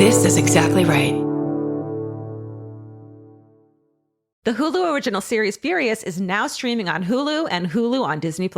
This is exactly right. The Hulu original series Furious is now streaming on Hulu and Hulu on Disney+.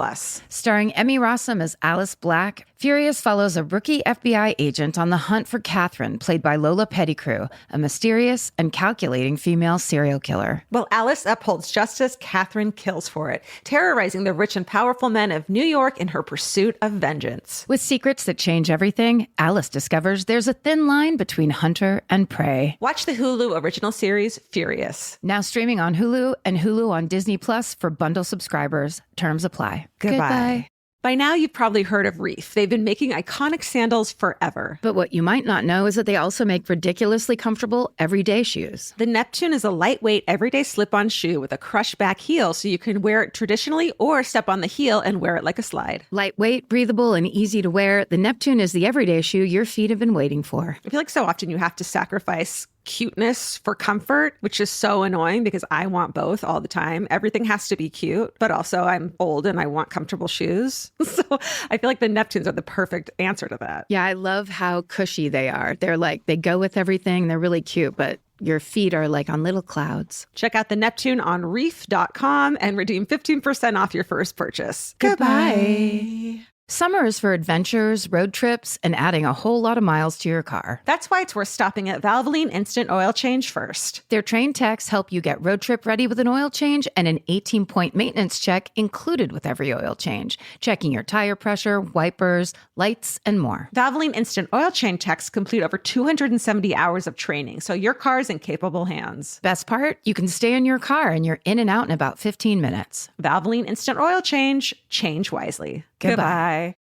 Starring Emmy Rossum as Alice Black, Furious follows a rookie FBI agent on the hunt for Catherine, played by Lola Pettigrew, a mysterious and calculating female serial killer. While Alice upholds justice, Catherine kills for it, terrorizing the rich and powerful men of New York in her pursuit of vengeance. With secrets that change everything, Alice discovers there's a thin line between hunter and prey. Watch the Hulu original series Furious. Now streaming on Hulu and Hulu on Disney Plus for bundle subscribers. Terms apply. Goodbye. By now, you've probably heard of Reef. They've been making iconic sandals forever. But what you might not know is that they also make ridiculously comfortable everyday shoes. The Neptune is a lightweight, everyday slip-on shoe with a crush-back heel, so you can wear it traditionally or step on the heel and wear it like a slide. Lightweight, breathable, and easy to wear, the Neptune is the everyday shoe your feet have been waiting for. I feel like so often you have to sacrifice cuteness for comfort, which is so annoying because I want both all the time. Everything has to be cute, but also I'm old and I want comfortable shoes. So I feel like the Neptunes are the perfect answer to that. Yeah, I love how cushy they are. They're like, they go with everything. They're really cute, but your feet are like on little clouds. Check out the Neptune on reef.com and redeem 15% off your first purchase. Goodbye. Summer is for adventures, road trips, and adding a whole lot of miles to your car. That's why it's worth stopping at Valvoline Instant Oil Change first. Their trained techs help you get road trip ready with an oil change and an 18-point maintenance check included with every oil change, checking your tire pressure, wipers, lights, and more. Valvoline Instant Oil Change techs complete over 270 hours of training, so your car's in capable hands. Best part? You can stay in your car and you're in and out in about 15 minutes. Valvoline Instant Oil Change. Change wisely. Goodbye.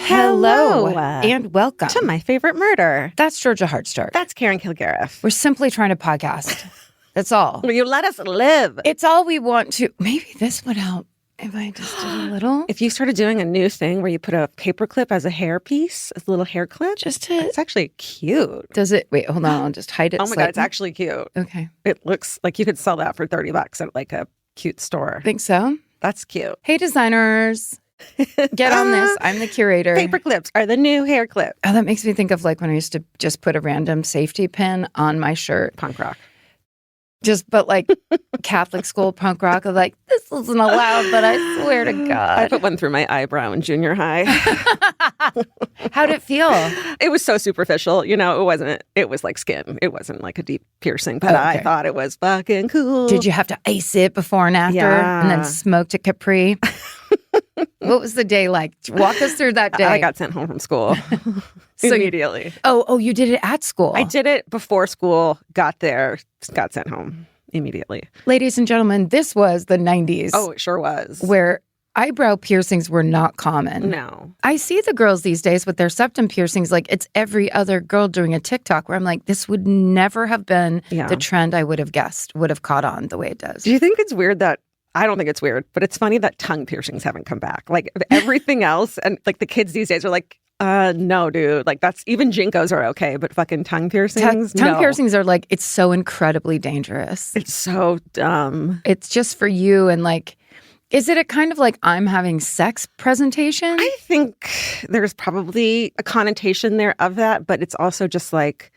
Hello and welcome to My Favorite Murder. That's Georgia Hardstark. That's Karen Kilgariff. We're simply trying to podcast. That's all. Will you let us live? It's all we want to. Maybe this would help if I just did a little. If you started doing a new thing where you put a paperclip as a hair piece, as a little hair clip, it's actually cute. Does it? Wait, hold on. I'll just hide it. Oh my God, it's actually cute. Okay. It looks like you could sell that for $30 at like a cute store. Think so? That's cute. Hey, designers. Get on this. I'm the curator. Paper clips are the new hair clip. Oh, that makes me think of like when I used to just put a random safety pin on my shirt. Punk rock. But like Catholic school punk rock. I'm like, this isn't allowed, but I swear to God. I put one through my eyebrow in junior high. How'd it feel? It was so superficial. You know, it was like skin. It wasn't like a deep piercing, but I thought it was fucking cool. Did you have to ice it before and after? Yeah. And then smoked a Capri? What was the day like? Walk us through that day. I got sent home from school immediately. You did it at school? I did it before school, got there, got sent home immediately. Ladies and gentlemen, this was the 90s. Oh, it sure was. Where eyebrow piercings were not common. No. I see the girls these days with their septum piercings like it's every other girl doing a TikTok where I'm like, this would never have been the trend I would have guessed, would have caught on the way it does. Do you think it's weird that I don't think it's weird, but it's funny that tongue piercings haven't come back. Like everything else, and like the kids these days are like, no, dude. Like that's even Jinkos are okay, but fucking tongue piercings. Tongue piercings are like, it's so incredibly dangerous. It's so dumb. It's just for you and like, is it a kind of like I'm having sex presentation? I think there's probably a connotation there of that, but it's also just like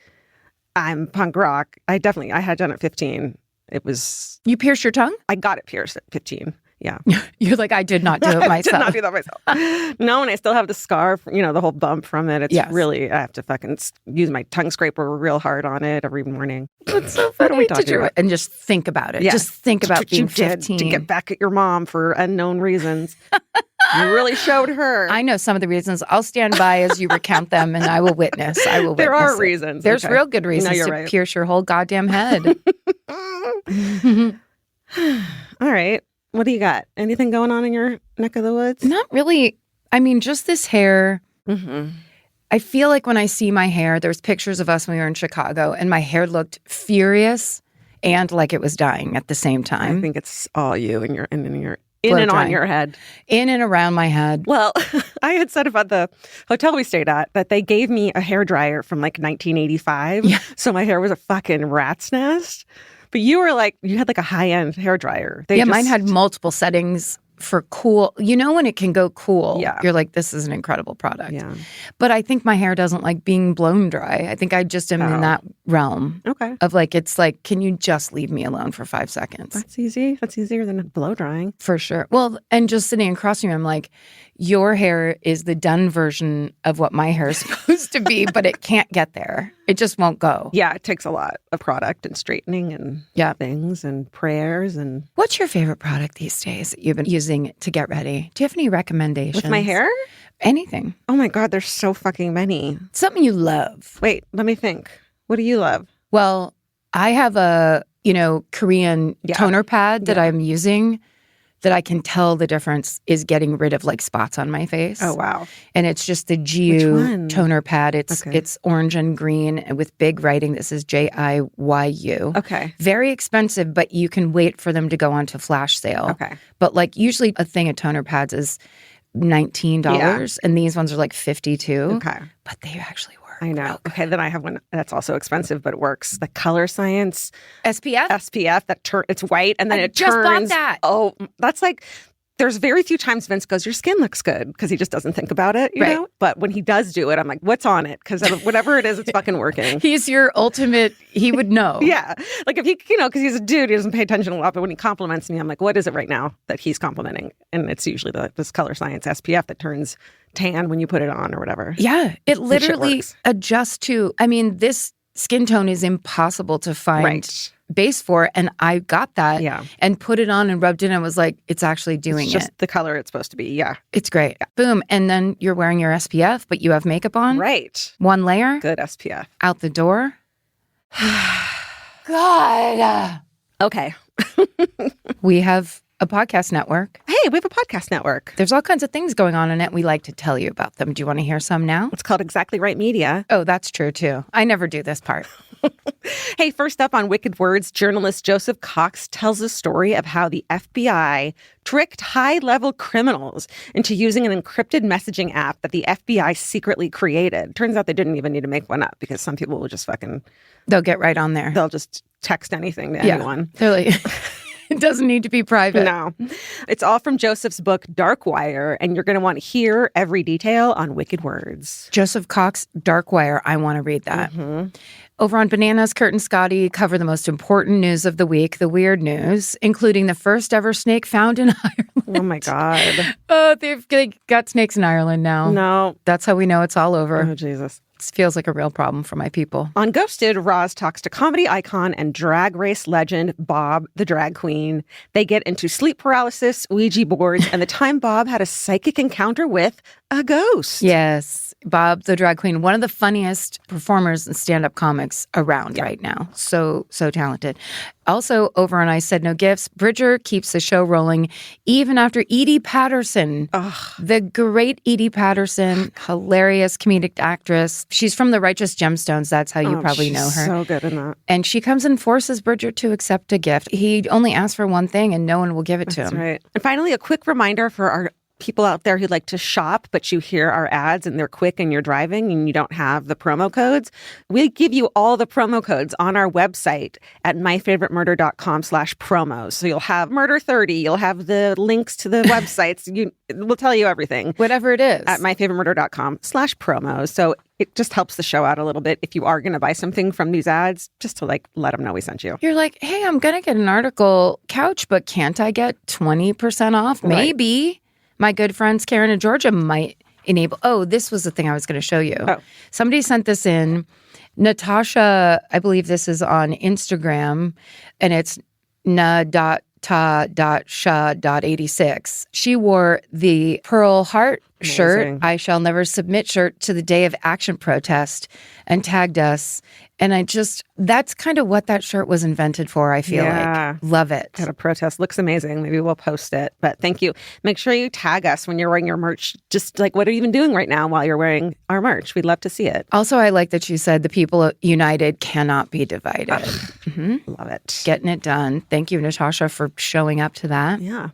I'm punk rock. I had done it at 15. It was... You pierced your tongue? I got it pierced at 15. Yeah. You're like, I did not do it myself. I did not do that myself. No, and I still have the scar, the whole bump from it. It's really, I have to fucking use my tongue scraper real hard on it every morning. It's so funny to do it. And just think about it. Yeah. Just think about being 15. To get back at your mom for unknown reasons. You really showed her. I know some of the reasons. I'll stand by as you recount them, and I will witness. There are reasons. There's real good reasons to pierce your whole goddamn head. All right. What do you got? Anything going on in your neck of the woods? Not really. I mean, just this hair. Mm-hmm. I feel like when I see my hair, there's pictures of us when we were in Chicago, and my hair looked furious and like it was dying at the same time. I think it's all you and your In blow and on drying. your head. In and around my head. Well, I had said about the hotel we stayed at that they gave me a hairdryer from like 1985. Yeah. So my hair was a fucking rat's nest. But you had like a high-end hairdryer. Mine had multiple settings for cool. You know when it can go cool, you're like, this is an incredible product. Yeah. But I think my hair doesn't like being blown dry. I think I just am in that realm of like, it's like, can you just leave me alone for 5 seconds? That's easy. That's easier than blow drying. For sure. Well, and just sitting across from you, I'm like, your hair is the done version of what my hair is supposed to be, but it can't get there. It just won't go. Yeah, it takes a lot of product and straightening and things and prayers. And what's your favorite product these days that you've been using to get ready? Do you have any recommendations? With my hair? Anything. Oh my God, there's so fucking many. Something you love. Wait, let me think. What do you love? Well, I have a, Korean toner pad that I'm using that I can tell the difference is getting rid of like spots on my face. Oh, wow. And it's just the Jiu toner pad. It's orange and green and with big writing. This is JIYU. Okay. Very expensive, but you can wait for them to go onto flash sale. Okay. But like usually a thing of toner pads is $19 and these ones are like $52. Okay. But they actually work. I know. Okay, then I have one that's also expensive, but it works. The Color Science SPF it's white and then it turns. Just bought that. Oh, that's like. There's very few times Vince goes, your skin looks good, because he just doesn't think about it, you know? But when he does do it, I'm like, what's on it? Because whatever it is, it's fucking working. He's your ultimate, he would know. Yeah. Like if he, because he's a dude, he doesn't pay attention a lot. But when he compliments me, I'm like, what is it right now that he's complimenting? And it's usually this Color Science SPF that turns tan when you put it on or whatever. Yeah. It literally adjusts to, this skin tone is impossible to find base for, and I got that and put it on and rubbed it and I was like, it's actually doing it's just the color it's supposed to be. Yeah. It's great. Yeah. Boom. And then you're wearing your SPF, but you have makeup on. Right. One layer. Good SPF. Out the door. God. Okay. We have a podcast network. Hey, we have a podcast network. There's all kinds of things going on in it. We like to tell you about them. Do you want to hear some now? It's called Exactly Right Media. Oh, that's true too. I never do this part. Hey, first up on Wicked Words, journalist Joseph Cox tells a story of how the FBI tricked high-level criminals into using an encrypted messaging app that the FBI secretly created. Turns out they didn't even need to make one up because some people will just they'll get right on there. They'll just text anything to anyone. They're like... It doesn't need to be private. No. It's all from Joseph's book, Darkwire, and you're going to want to hear every detail on Wicked Words. Joseph Cox, Darkwire. I want to read that. Mm-hmm. Over on Bananas, Kurt and Scotty cover the most important news of the week, the weird news, including the first ever snake found in Ireland. Oh, my God. Oh, they've got snakes in Ireland now. No. That's how we know it's all over. Oh, Jesus. Feels like a real problem for my people. On Ghosted, Roz talks to comedy icon and drag race legend Bob, the drag queen. They get into sleep paralysis, Ouija boards, and the time Bob had a psychic encounter with a ghost. Yes. Bob, the drag queen, one of the funniest performers and stand-up comics around right now. So talented. Also, over on I Said No Gifts, Bridger keeps the show rolling even after Edie Patterson, the great Edie Patterson, hilarious comedic actress. She's from The Righteous Gemstones. That's how you probably know her. So good in that. And she comes and forces Bridger to accept a gift. He only asks for one thing and no one will give it to him. That's right. And finally, a quick reminder for our people out there who like to shop, but you hear our ads and they're quick and you're driving and you don't have the promo codes. We give you all the promo codes on our website at myfavoritemurder.com/promos. So you'll have Murder 30, you'll have the links to the websites. We'll tell you everything. Whatever it is. At myfavoritemurder.com/promos. So it just helps the show out a little bit. If you are going to buy something from these ads, just to let them know we sent you. You're like, hey, I'm going to get an article couch, but can't I get 20% off? Maybe. Right. My good friends Karen and Georgia might enable. Oh, this was the thing I was going to show you. Oh. Somebody sent this in. Natasha, I believe this is on Instagram, and it's na.ta.sha.86. She wore the Pearl Heart shirt, I Shall Never Submit shirt to the Day of Action protest and tagged us. And that's kind of what that shirt was invented for, I feel like. Love it. At a protest. Looks amazing. Maybe we'll post it. But thank you. Make sure you tag us when you're wearing your merch. Just like, what are you even doing right now while you're wearing our merch? We'd love to see it. Also, I like that you said the people united cannot be divided. Love it. Getting it done. Thank you, Natasha, for showing up to that. Yeah.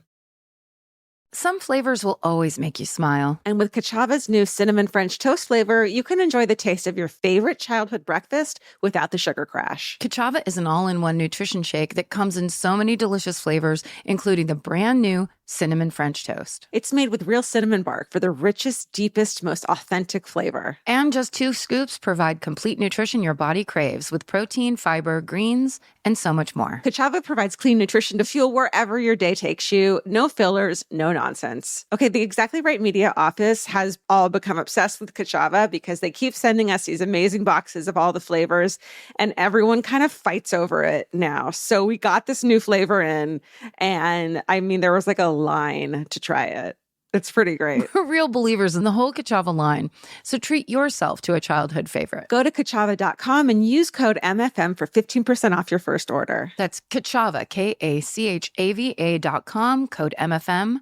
Some flavors will always make you smile. And with Kachava's new cinnamon French toast flavor, you can enjoy the taste of your favorite childhood breakfast without the sugar crash. Kachava is an all-in-one nutrition shake that comes in so many delicious flavors, including the brand new cinnamon French toast. It's made with real cinnamon bark for the richest, deepest, most authentic flavor. And just 2 scoops provide complete nutrition your body craves with protein, fiber, greens, and so much more. Kachava provides clean nutrition to fuel wherever your day takes you. No fillers, no nonsense. Okay, the Exactly Right Media office has all become obsessed with Kachava because they keep sending us these amazing boxes of all the flavors, and everyone kind of fights over it now. So we got this new flavor in, and I mean, there was like a line to try it. It's pretty great. We're real believers in the whole Kachava line, so treat yourself to a childhood favorite. Go to Kachava.com and use code MFM for 15% off your first order. That's Kachava, Kachava.com, code MFM.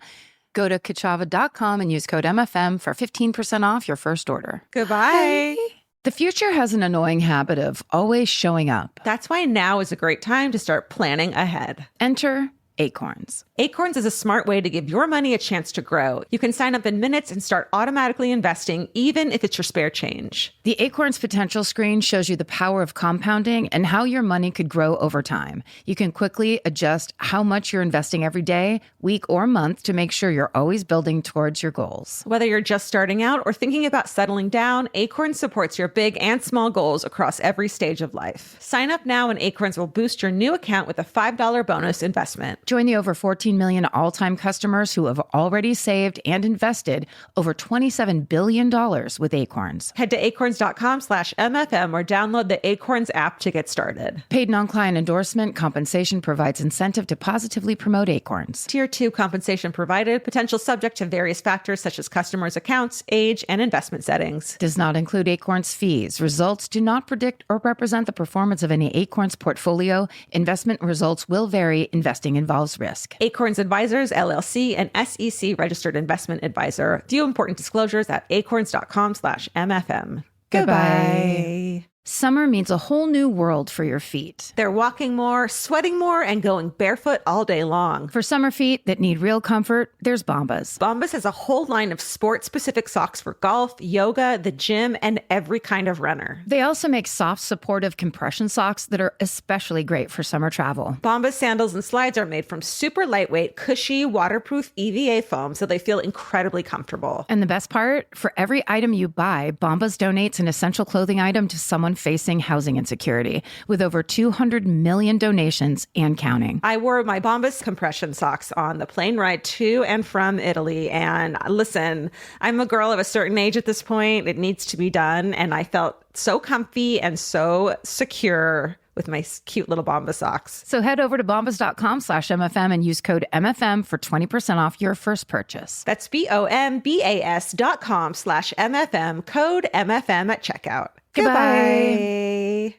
Go to Kachava.com and use code MFM for 15% off your first order. Goodbye. Bye. The future has an annoying habit of always showing up. That's why now is a great time to start planning ahead. Enter Acorns. Acorns is a smart way to give your money a chance to grow. You can sign up in minutes and start automatically investing, even if it's your spare change. The Acorns potential screen shows you the power of compounding and how your money could grow over time. You can quickly adjust how much you're investing every day, week, or month to make sure you're always building towards your goals. Whether you're just starting out or thinking about settling down, Acorns supports your big and small goals across every stage of life. Sign up now and Acorns will boost your new account with a $5 bonus investment. Join the over 14 million all-time customers who have already saved and invested over $27 billion with Acorns. Head to acorns.com/MFM or download the Acorns app to get started. Paid non-client endorsement compensation provides incentive to positively promote Acorns. Tier 2 compensation provided, potential subject to various factors such as customers' accounts, age, and investment settings. Does not include Acorns fees. Results do not predict or represent the performance of any Acorns portfolio. Investment results will vary. Investing involves risk. Acorns Advisors, LLC, an SEC registered investment advisor. View important disclosures at acorns.com/MFM. Goodbye. Summer means a whole new world for your feet. They're walking more, sweating more, and going barefoot all day long. For summer feet that need real comfort, there's Bombas. Bombas has a whole line of sport-specific socks for golf, yoga, the gym, and every kind of runner. They also make soft, supportive compression socks that are especially great for summer travel. Bombas sandals and slides are made from super lightweight, cushy, waterproof EVA foam, so they feel incredibly comfortable. And the best part, for every item you buy, Bombas donates an essential clothing item to someone facing housing insecurity, with over 200 million donations and counting. I wore my Bombas compression socks on the plane ride to and from Italy. And listen, I'm a girl of a certain age at this point. It needs to be done. And I felt so comfy and so secure with my cute little Bombas socks. So head over to bombas.com/MFM and use code MFM for 20% off your first purchase. That's BOMBAS.com/MFM, code MFM at checkout. Goodbye.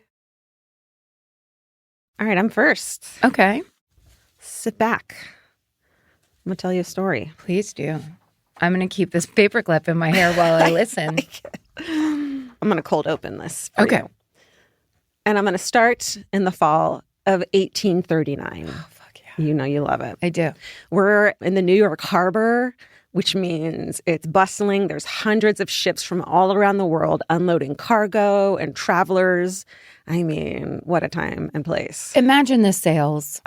All right, I'm first. Okay. Sit back. I'm going to tell you a story. Please do. I'm going to keep this paperclip in my hair while I listen. I'm going to cold open this for Okay. you. And I'm going to start in the fall of 1839. Oh, fuck yeah. You know you love it. I do. We're in the New York Harbor, which means it's bustling. There's hundreds of ships from all around the world unloading cargo and travelers. I mean, what a time and place. Imagine the sails.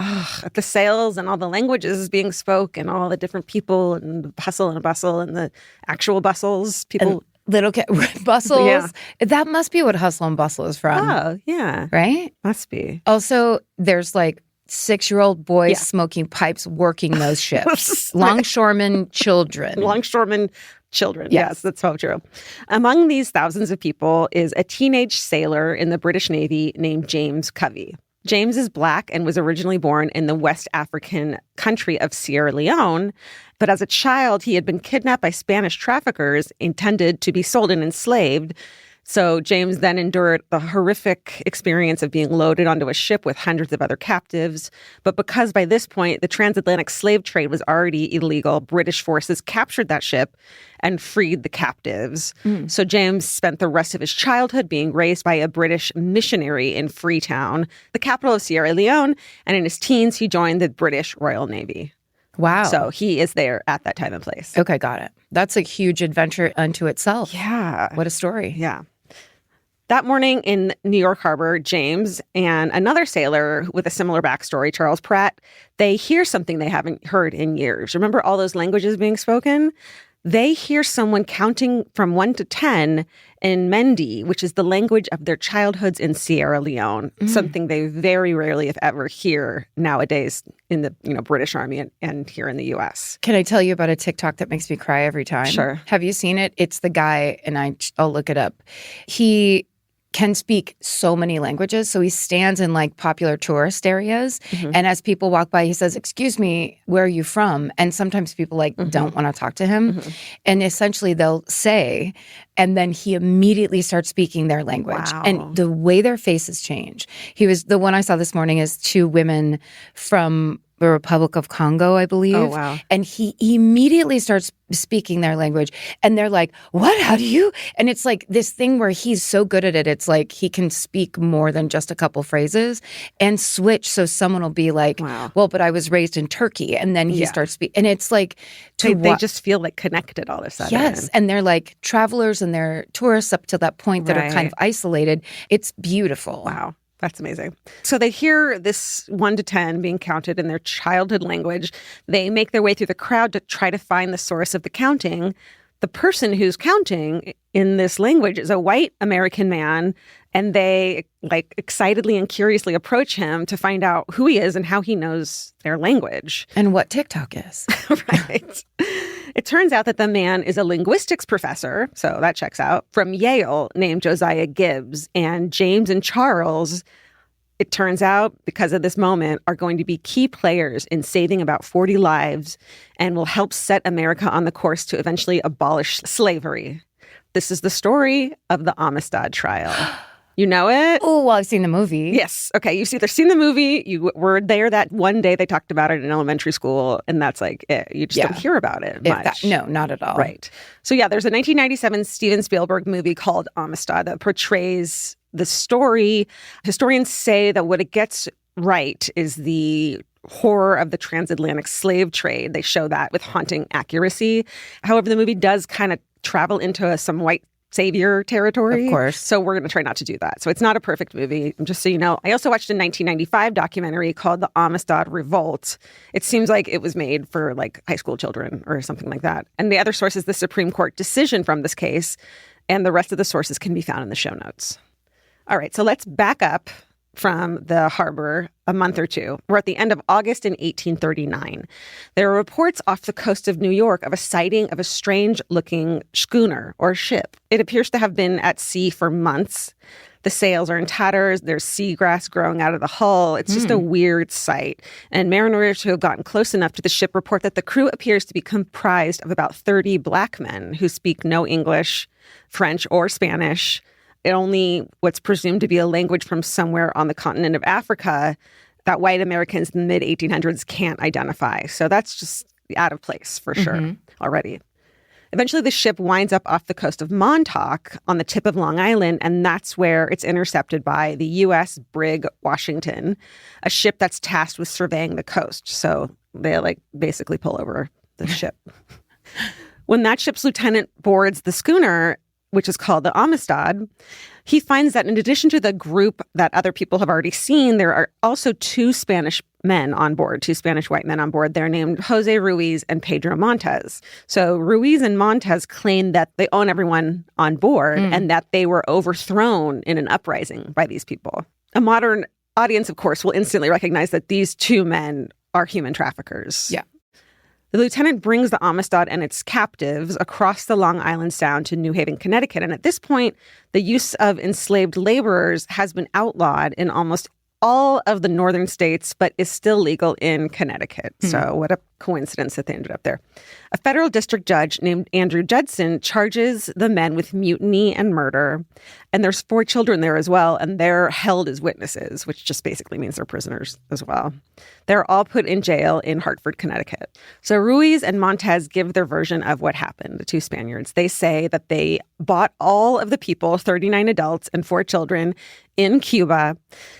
The sails and all the languages being spoke and all the different people and the hustle and bustle and the actual bustles. People... Little bustles. Yeah. That must be what hustle and bustle is from. Oh, yeah. Right? Must be. Also, there's like 6-year-old boys smoking pipes working those ships. Longshoremen children. Longshoremen children. Yes, that's so true. Among these thousands of people is a teenage sailor in the British Navy named James Covey. James is Black and was originally born in the West African country of Sierra Leone. But as a child, he had been kidnapped by Spanish traffickers intended to be sold and enslaved. So James then endured the horrific experience of being loaded onto a ship with hundreds of other captives. But because by this point, the transatlantic slave trade was already illegal, British forces captured that ship and freed the captives. So James spent the rest of his childhood being raised by a British missionary in Freetown, the capital of Sierra Leone. And in his teens, he joined the British Royal Navy. Wow. So he is there at that time and place. Okay, got it. That's a huge adventure unto itself. Yeah. What a story. Yeah. That morning in New York Harbor, James and another sailor with a similar backstory, Charles Pratt, they hear something they haven't heard in years. Remember all those languages being spoken? They hear someone counting from 1 to 10 in Mendi, which is the language of their childhoods in Sierra Leone, something they very rarely, if ever, hear nowadays in the British Army and here in the U.S. Can I tell you about a TikTok that makes me cry every time? Sure. Have you seen it? It's the guy, and I'll look it up. He can speak so many languages. So he stands in like popular tourist areas. And as people walk by, he says, "Excuse me, where are you from?" And sometimes people don't want to talk to him. And essentially they'll say, and then he immediately starts speaking their language. Wow. And the way their faces change. The one I saw this morning is 2 women from the Republic of Congo, I believe. Oh, wow. And he immediately starts speaking their language. And they're like, "What? How do you?" And it's like this thing where he's so good at it. It's like he can speak more than just a couple phrases and switch. So someone will be like, Wow. "Well, but I was raised in Turkey." And then he starts speaking. And it's like, They just feel like connected all of a sudden. Yes. And they're like travelers and they're tourists up to that point that are kind of isolated. It's beautiful. Wow. That's amazing. So they hear this 1 to 10 being counted in their childhood language. They make their way through the crowd to try to find the source of the counting. The person who's counting in this language is a white American man, and they excitedly and curiously approach him to find out who he is and how he knows their language. And what TikTok is. Right. It turns out that the man is a linguistics professor, so that checks out, from Yale, named Josiah Gibbs. And James and Charles, it turns out, because of this moment, are going to be key players in saving about 40 lives and will help set America on the course to eventually abolish slavery. This is the story of the Amistad trial. You know it? Oh, well, I've seen the movie. Yes. Okay. You've either seen the movie, you were there that one day they talked about it in elementary school, and that's like it. You just don't hear about it much. No, not at all. Right. So yeah, there's a 1997 Steven Spielberg movie called Amistad that portrays the story. Historians say that what it gets right is the horror of the transatlantic slave trade. They show that with haunting accuracy. However, the movie does kind of travel into some white savior territory. Of course. So we're going to try not to do that. So it's not a perfect movie, just so you know. I also watched a 1995 documentary called The Amistad Revolt. It seems like it was made for high school children or something like that. And the other source is the Supreme Court decision from this case. And the rest of the sources can be found in the show notes. All right, so let's back up from the harbor a month or two. We're at the end of August in 1839. There are reports off the coast of New York of a sighting of a strange-looking schooner or ship. It appears to have been at sea for months. The sails are in tatters. There's seagrass growing out of the hull. It's just a weird sight. And mariners who have gotten close enough to the ship report that the crew appears to be comprised of about 30 black men who speak no English, French, or Spanish. Only what's presumed to be a language from somewhere on the continent of Africa that white Americans in the mid-1800s can't identify. So that's just out of place for sure already. Eventually, the ship winds up off the coast of Montauk on the tip of Long Island, and that's where it's intercepted by the U.S. brig Washington, a ship that's tasked with surveying the coast. So they basically pull over the ship. When that ship's lieutenant boards the schooner, which is called the Amistad, he finds that in addition to the group that other people have already seen, there are also 2 Spanish men on board, 2 Spanish white men on board. They're named Jose Ruiz and Pedro Montes. So Ruiz and Montes claim that they own everyone on board and that they were overthrown in an uprising by these people. A modern audience, of course, will instantly recognize that these 2 men are human traffickers. Yeah. The lieutenant brings the Amistad and its captives across the Long Island Sound to New Haven, Connecticut. And at this point, the use of enslaved laborers has been outlawed in almost all of the northern states, but is still legal in Connecticut. So what a coincidence that they ended up there. A federal district judge named Andrew Judson charges the men with mutiny and murder. And there's 4 children there as well, and they're held as witnesses, which just basically means they're prisoners as well. They're all put in jail in Hartford, Connecticut. So Ruiz and Montes give their version of what happened, the 2 Spaniards. They say that they bought all of the people, 39 adults and 4 children, in Cuba.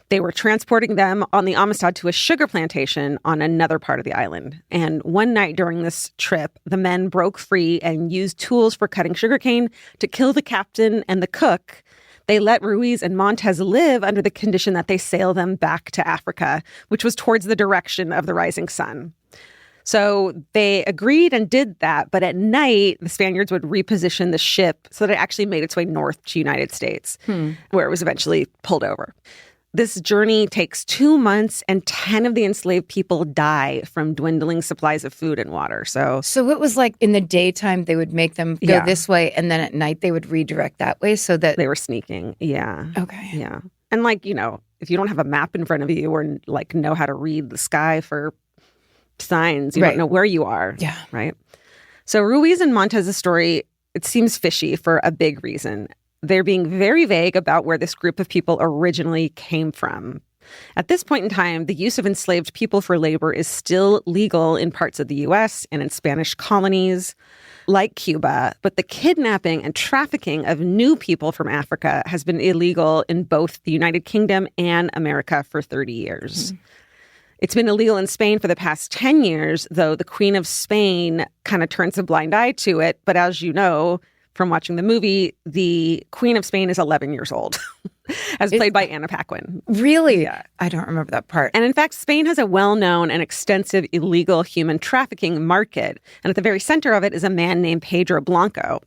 They were transporting them on the Amistad to a sugar plantation on another part of the island. And And one night during this trip, the men broke free and used tools for cutting sugarcane to kill the captain and the cook. They let Ruiz and Montez live under the condition that they sail them back to Africa, which was towards the direction of the rising sun. So they agreed and did that. But at night, the Spaniards would reposition the ship so that it actually made its way north to United States, where it was eventually pulled over. This journey takes 2 months, and 10 of the enslaved people die from dwindling supplies of food and water. So it was like in the daytime, they would make them go this way, and then at night they would redirect that way so that... They were sneaking, yeah. Okay. Yeah. And like, if you don't have a map in front of you or like know how to read the sky for signs, you don't know where you are. Yeah. Right? So Ruiz and Montez's story, it seems fishy for a big reason. They're being very vague about where this group of people originally came from. At this point in time, the use of enslaved people for labor is still legal in parts of the U.S. and in Spanish colonies like Cuba, but the kidnapping and trafficking of new people from Africa has been illegal in both the United Kingdom and America for 30 years. It's been illegal in Spain for the past 10 years, though the Queen of Spain kind of turns a blind eye to it. But as you know from watching the movie, the Queen of Spain is 11 years old, as played by Anna Paquin. Really? Yeah. I don't remember that part. And in fact, Spain has a well-known and extensive illegal human trafficking market. And at the very center of it is a man named Pedro Blanco.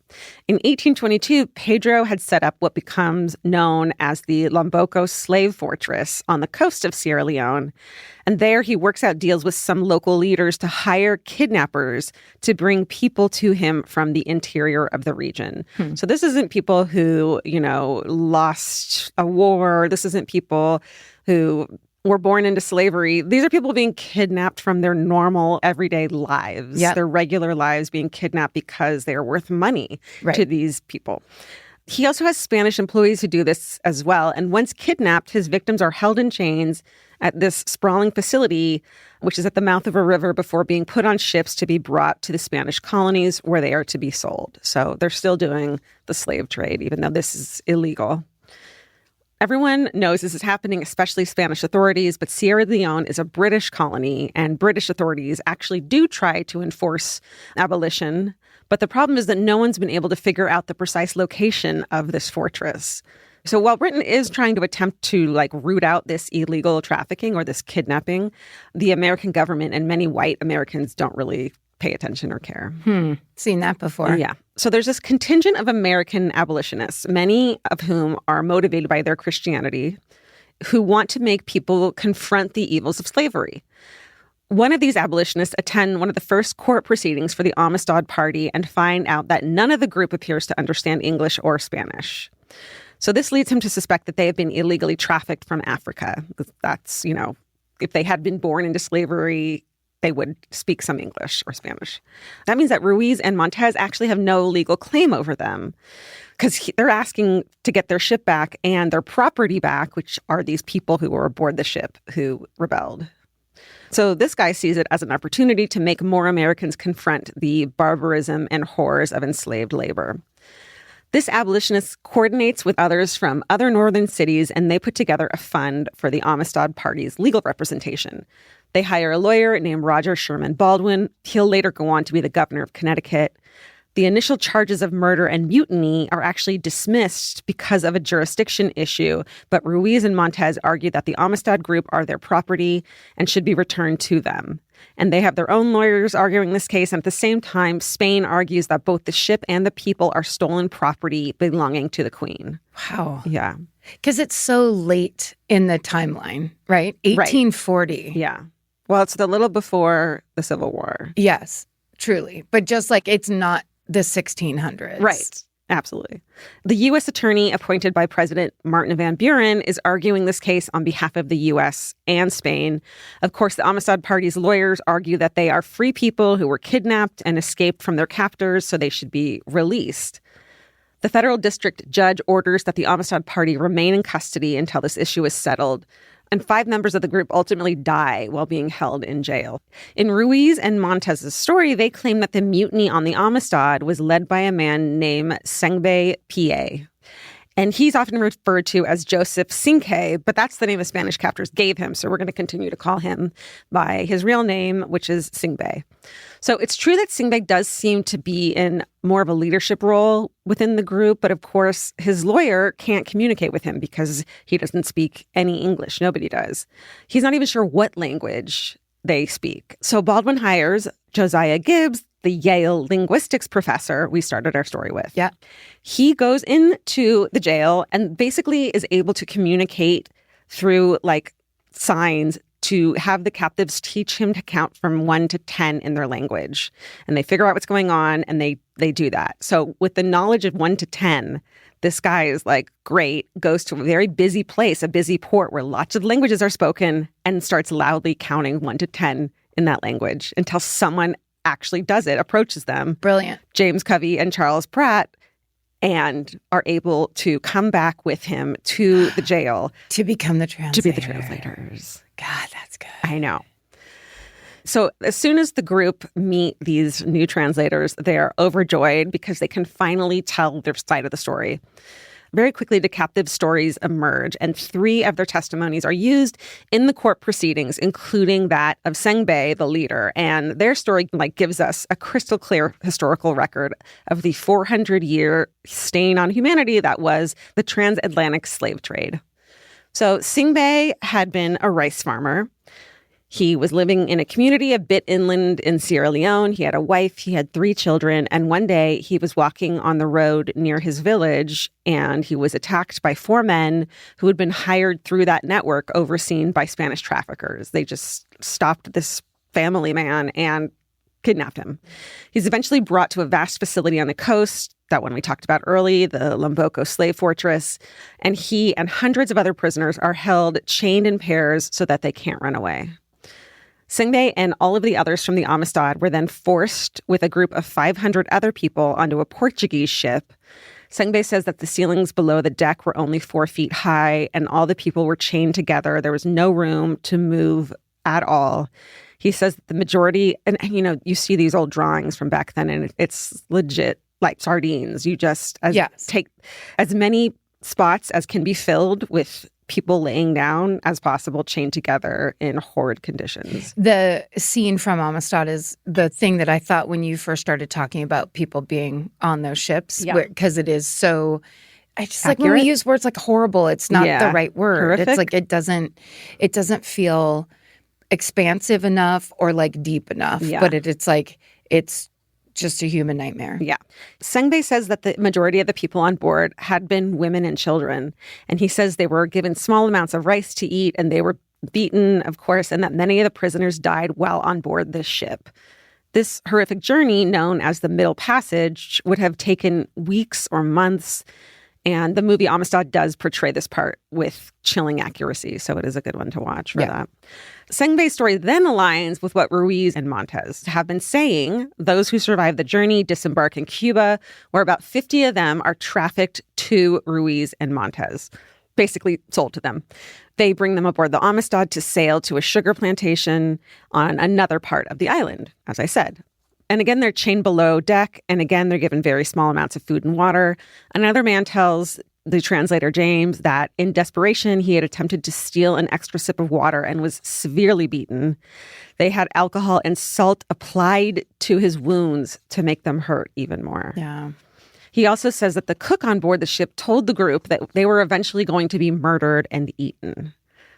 In 1822, Pedro had set up what becomes known as the Lomboko slave fortress on the coast of Sierra Leone. And there he works out deals with some local leaders to hire kidnappers to bring people to him from the interior of the region. So this isn't people who, lost a war. This isn't people who were born into slavery. These are people being kidnapped from their normal everyday lives, their regular lives being kidnapped because they are worth money to these people. He also has Spanish employees who do this as well. And once kidnapped, his victims are held in chains at this sprawling facility, which is at the mouth of a river, before being put on ships to be brought to the Spanish colonies where they are to be sold. So they're still doing the slave trade, even though this is illegal. Everyone knows this is happening, especially Spanish authorities, but Sierra Leone is a British colony, and British authorities actually do try to enforce abolition. But the problem is that no one's been able to figure out the precise location of this fortress. So while Britain is trying to attempt to root out this illegal trafficking or this kidnapping, the American government and many white Americans don't really pay attention or care. Seen that before. Yeah. So there's this contingent of American abolitionists, many of whom are motivated by their Christianity, who want to make people confront the evils of slavery. One of these abolitionists attend one of the first court proceedings for the Amistad Party and find out that none of the group appears to understand English or Spanish. So this leads him to suspect that they have been illegally trafficked from Africa. That's, if they had been born into slavery, they would speak some English or Spanish. That means that Ruiz and Montez actually have no legal claim over them because they're asking to get their ship back and their property back, which are these people who were aboard the ship who rebelled. So this guy sees it as an opportunity to make more Americans confront the barbarism and horrors of enslaved labor. This abolitionist coordinates with others from other northern cities, and they put together a fund for the Amistad Party's legal representation. They hire a lawyer named Roger Sherman Baldwin. He'll later go on to be the governor of Connecticut. The initial charges of murder and mutiny are actually dismissed because of a jurisdiction issue, but Ruiz and Montez argue that the Amistad group are their property and should be returned to them. And they have their own lawyers arguing this case. And at the same time, Spain argues that both the ship and the people are stolen property belonging to the Queen. Wow. Yeah. Because it's so late in the timeline, right? 1840. Right. Yeah. Well, it's a little before the Civil War. Yes, truly. But just it's not the 1600s. Right. Absolutely. The U.S. attorney appointed by President Martin Van Buren is arguing this case on behalf of the U.S. and Spain. Of course, the Amistad Party's lawyers argue that they are free people who were kidnapped and escaped from their captors, so they should be released. The federal district judge orders that the Amistad Party remain in custody until this issue is settled. And 5 members of the group ultimately die while being held in jail. In Ruiz and Montez's story, they claim that the mutiny on the Amistad was led by a man named Sengbe Pie. And he's often referred to as Joseph Cinque, but that's the name his Spanish captors gave him. So we're going to continue to call him by his real name, which is Singbe. So it's true that Singbe does seem to be in more of a leadership role within the group, but of course his lawyer can't communicate with him because he doesn't speak any English. Nobody does. He's not even sure what language they speak. So Baldwin hires Josiah Gibbs, the Yale linguistics professor we started our story with. Yeah. He goes into the jail and basically is able to communicate through like signs to have the captives teach him to count from 1 to 10 in their language. And they figure out what's going on and they do that. So with the knowledge of 1 to 10, this guy is like, great, goes to a very busy place, a busy port where lots of languages are spoken and starts loudly counting 1 to 10 in that language until someone actually does it, approaches them. Brilliant. James Covey and Charles Pratt, and are able to come back with him to the jail. To become the translator. To be the translators. God, that's good. I know. So as soon as the group meet these new translators, they are overjoyed because they can finally tell their side of the story. Very quickly, the captive stories emerge, and 3 of their testimonies are used in the court proceedings, including that of Sengbe, the leader. And their story gives us a crystal clear historical record of the 400-year stain on humanity that was the transatlantic slave trade. So Singbe had been a rice farmer. He was living in a community a bit inland in Sierra Leone. He had a wife, he had 3 children, and one day he was walking on the road near his village and he was attacked by 4 men who had been hired through that network overseen by Spanish traffickers. They just stopped this family man and kidnapped him. He's eventually brought to a vast facility on the coast, that one we talked about early, the Lomboko slave fortress, and he and hundreds of other prisoners are held chained in pairs so that they can't run away. Singbe and all of the others from the Amistad were then forced with a group of 500 other people onto a Portuguese ship. Singbe says that the ceilings below the deck were only 4 feet high and all the people were chained together. There was no room to move at all. He says that the majority, and you see these old drawings from back then and it's legit like sardines. You just take as many spots as can be filled with people laying down as possible, chained together in horrid conditions. The scene from Amistad is the thing that I thought when you first started talking about people being on those ships, because it is so. I just accurate. Like when we use words like horrible, it's not the right word. Horrific. It's like it doesn't feel expansive enough or like deep enough. Yeah. But it's just a human nightmare. Yeah. Sengbe says that the majority of the people on board had been women and children. And he says they were given small amounts of rice to eat and they were beaten, of course, and that many of the prisoners died while on board this ship. This horrific journey, known as the Middle Passage, would have taken weeks or months. And the movie Amistad does portray this part with chilling accuracy. So it is a good one to watch for that. Sengbe's story then aligns with what Ruiz and Montes have been saying. Those who survive the journey disembark in Cuba, where about 50 of them are trafficked to Ruiz and Montes, basically sold to them. They bring them aboard the Amistad to sail to a sugar plantation on another part of the island, as I said. And again, they're chained below deck. And again, they're given very small amounts of food and water. Another man tells the translator, James, that in desperation, he had attempted to steal an extra sip of water and was severely beaten. They had alcohol and salt applied to his wounds to make them hurt even more. Yeah. He also says that the cook on board the ship told the group that they were eventually going to be murdered and eaten.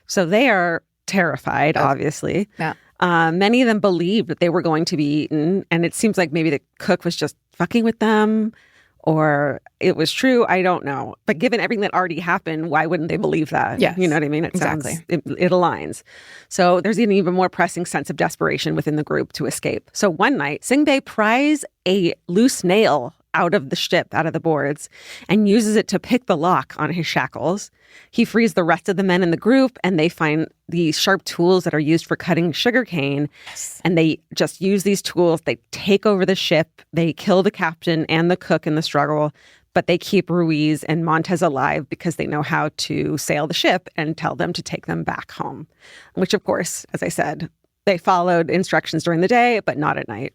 So they are terrified, obviously. Yeah. Many of them believed that they were going to be eaten, and it seems like maybe the cook was just fucking with them, or it was true. I don't know. But given everything that already happened, why wouldn't they believe that? Yes, you know what I mean? It exactly. It aligns. So there's an even more pressing sense of desperation within the group to escape. So one night, Singbe pries a loose nail out of the ship, out of the boards, and uses it to pick the lock on his shackles. He frees the rest of the men in the group, and they find these sharp tools that are used for cutting sugarcane. Yes. And they just use these tools. They take over the ship. They kill the captain and the cook in the struggle, but they keep Ruiz and Montes alive because they know how to sail the ship and tell them to take them back home, which, of course, as I said, they followed instructions during the day, but not at night.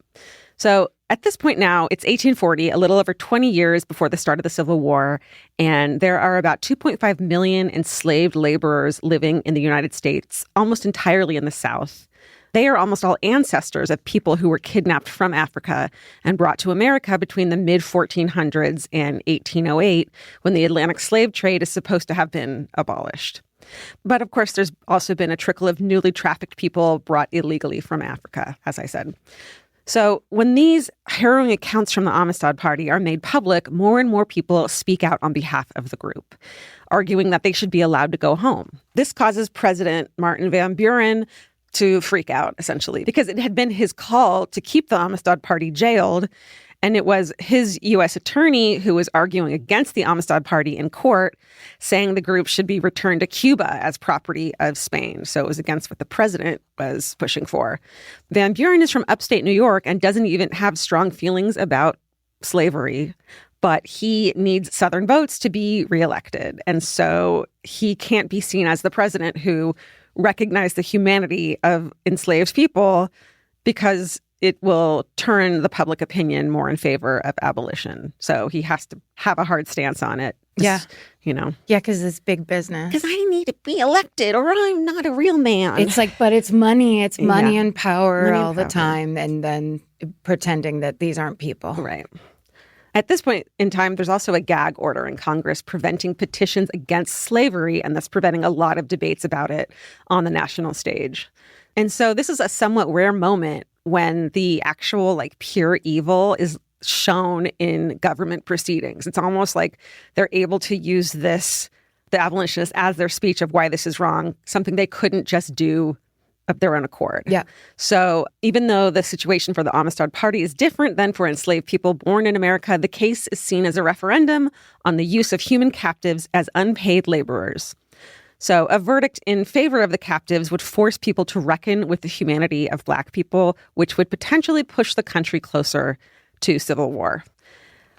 So at this point now, it's 1840, a little over 20 years before the start of the Civil War, and there are about 2.5 million enslaved laborers living in the United States, almost entirely in the South. They are almost all ancestors of people who were kidnapped from Africa and brought to America between the mid-1400s and 1808, when the Atlantic slave trade is supposed to have been abolished. But of course, there's also been a trickle of newly trafficked people brought illegally from Africa, as I said. So when these harrowing accounts from the Amistad Party are made public, more and more people speak out on behalf of the group, arguing that they should be allowed to go home. This causes President Martin Van Buren to freak out, essentially, because it had been his call to keep the Amistad Party jailed, and it was his U.S. attorney who was arguing against the Amistad Party in court, saying the group should be returned to Cuba as property of Spain. So it was against what the president was pushing for. Van Buren is from upstate New York and doesn't even have strong feelings about slavery, but he needs Southern votes to be reelected. And so he can't be seen as the president who recognized the humanity of enslaved people, because it will turn the public opinion more in favor of abolition. So he has to have a hard stance on it. Yeah. You know? Yeah, because it's big business. Because I need to be elected or I'm not a real man. It's like, but it's money. It's money and power Money and all the power. time. And then pretending that these aren't people. Right. At this point in time, there's also a gag order in Congress preventing petitions against slavery, and thus preventing a lot of debates about it on the national stage. And so this is a somewhat rare moment when the actual pure evil is shown in government proceedings. It's almost like they're able to use this, the abolitionists, as their speech of why this is wrong, something they couldn't just do of their own accord. Yeah. So even though the situation for the Amistad Party is different than for enslaved people born in America, the case is seen as a referendum on the use of human captives as unpaid laborers. So a verdict in favor of the captives would force people to reckon with the humanity of Black people, which would potentially push the country closer to civil war.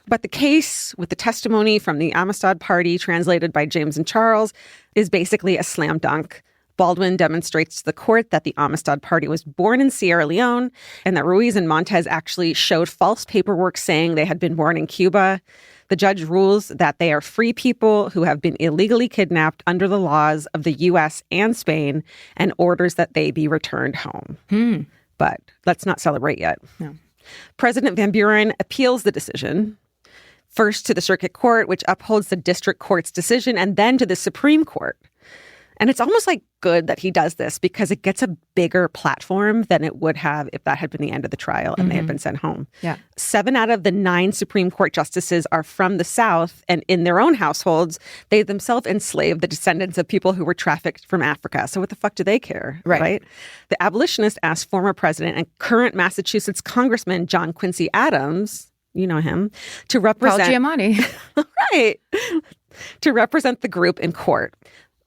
But the case, with the testimony from the Amistad Party translated by James and Charles, is basically a slam dunk. Baldwin demonstrates to the court that the Amistad Party was born in Sierra Leone and that Ruiz and Montez actually showed false paperwork saying they had been born in Cuba. The judge rules that they are free people who have been illegally kidnapped under the laws of the U.S. and Spain, and orders that they be returned home. But let's not celebrate yet. No. President Van Buren appeals the decision, first to the circuit court, which upholds the district court's decision, and then to the Supreme Court. And it's almost good that he does this, because it gets a bigger platform than it would have if that had been the end of the trial and they had been sent home. Yeah. 7 out of the 9 Supreme Court justices are from the South, and in their own households, they themselves enslaved the descendants of people who were trafficked from Africa. So what the fuck do they care? Right. The abolitionist asked former president and current Massachusetts Congressman John Quincy Adams, you know him, to represent Paul Giamatti. right, to represent the group in court.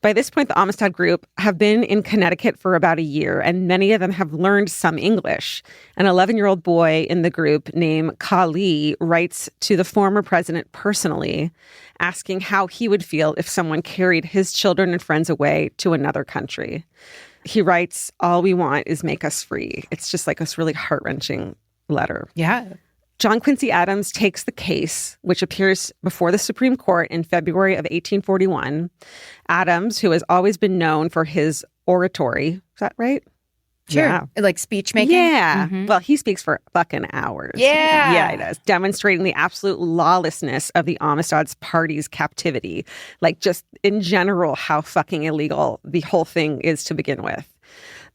By this point, the Amistad group have been in Connecticut for about a year, and many of them have learned some English. An 11-year-old boy in the group named Kali writes to the former president personally, asking how he would feel if someone carried his children and friends away to another country. He writes, "All we want is make us free." It's just this really heart-wrenching letter. Yeah. John Quincy Adams takes the case, which appears before the Supreme Court in February of 1841. Adams, who has always been known for his oratory, is that right? Sure. Yeah. Like speech making? Yeah. Well, he speaks for fucking hours. Yeah. Yeah, he does. Demonstrating the absolute lawlessness of the Amistad's party's captivity. Just in general, how fucking illegal the whole thing is to begin with.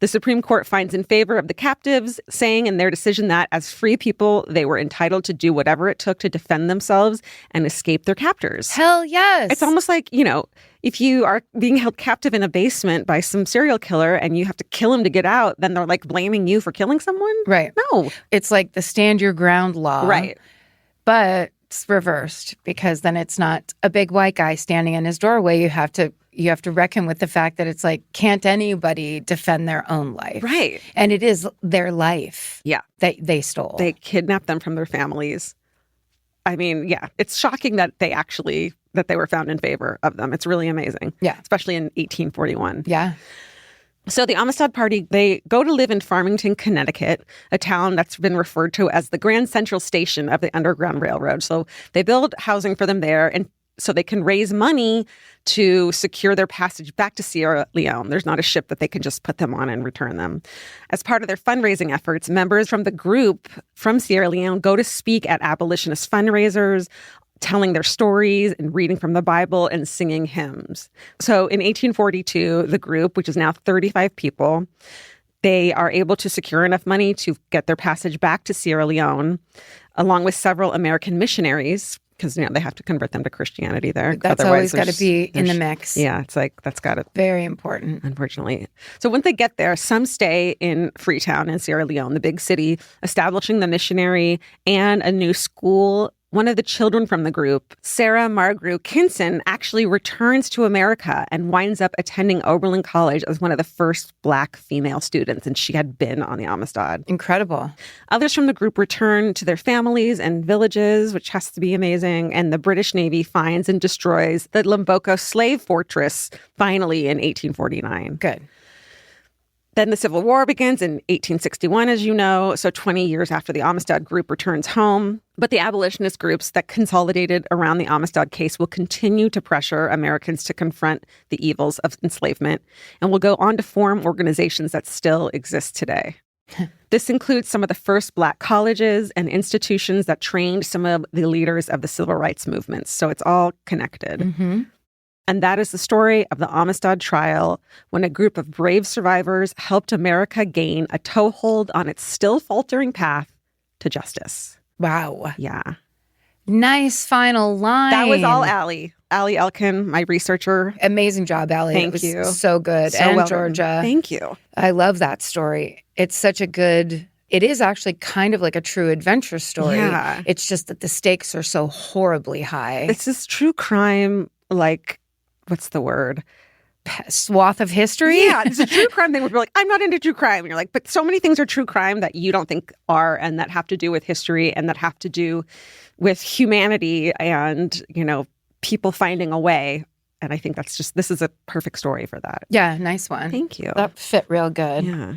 The Supreme Court finds in favor of the captives, saying in their decision that as free people, they were entitled to do whatever it took to defend themselves and escape their captors. Hell yes. It's almost like, if you are being held captive in a basement by some serial killer and you have to kill him to get out, then they're blaming you for killing someone? Right. No. It's like the stand your ground law. Right. But it's reversed, because then it's not a big white guy standing in his doorway. You have to reckon with the fact that it's can't anybody defend their own life? Right. And it is their life. Yeah. That they stole. They kidnapped them from their families. I mean, yeah, it's shocking that they were found in favor of them. It's really amazing. Yeah. Especially in 1841. Yeah. So the Amistad party, they go to live in Farmington, Connecticut, a town that's been referred to as the Grand Central Station of the Underground Railroad. So they build housing for them there, and so they can raise money to secure their passage back to Sierra Leone. There's not a ship that they can just put them on and return them. As part of their fundraising efforts, members from the group from Sierra Leone go to speak at abolitionist fundraisers, telling their stories and reading from the Bible and singing hymns. So in 1842, the group, which is now 35 people, they are able to secure enough money to get their passage back to Sierra Leone, along with several American missionaries, because they have to convert them to Christianity there. That's Otherwise, always got to be in the mix. Yeah, it's like that's got to very important, unfortunately. So once they get there, some stay in Freetown in Sierra Leone, the big city, establishing the missionary and a new school. One of the children from the group, Sarah Margrew Kinson, actually returns to America and winds up attending Oberlin College as one of the first Black female students, and she had been on the Amistad. Incredible. Others from the group return to their families and villages, which has to be amazing, and the British Navy finds and destroys the Lomboko slave fortress finally in 1849. Good. Then the Civil War begins in 1861, as you know, so 20 years after the Amistad group returns home. But the abolitionist groups that consolidated around the Amistad case will continue to pressure Americans to confront the evils of enslavement and will go on to form organizations that still exist today. This includes some of the first Black colleges and institutions that trained some of the leaders of the civil rights movements. So it's all connected. Mm-hmm. And that is the story of the Amistad trial, when a group of brave survivors helped America gain a toehold on its still faltering path to justice. Wow. Yeah. Nice final line. That was all Allie Elkin, my researcher. Amazing job, Allie. Thank you. So good. So and well Georgia. Done. Thank you. I love that story. It's such a good... It is actually kind of like a true adventure story. Yeah. It's just that the stakes are so horribly high. It's this true crime, like... What's the word? Swath of history? Yeah, it's a true crime thing where we're like, I'm not into true crime. And you're like, but so many things are true crime that you don't think are, and that have to do with history and that have to do with humanity and, people finding a way. And I think this is a perfect story for that. Yeah, nice one. Thank you. That fit real good. Yeah.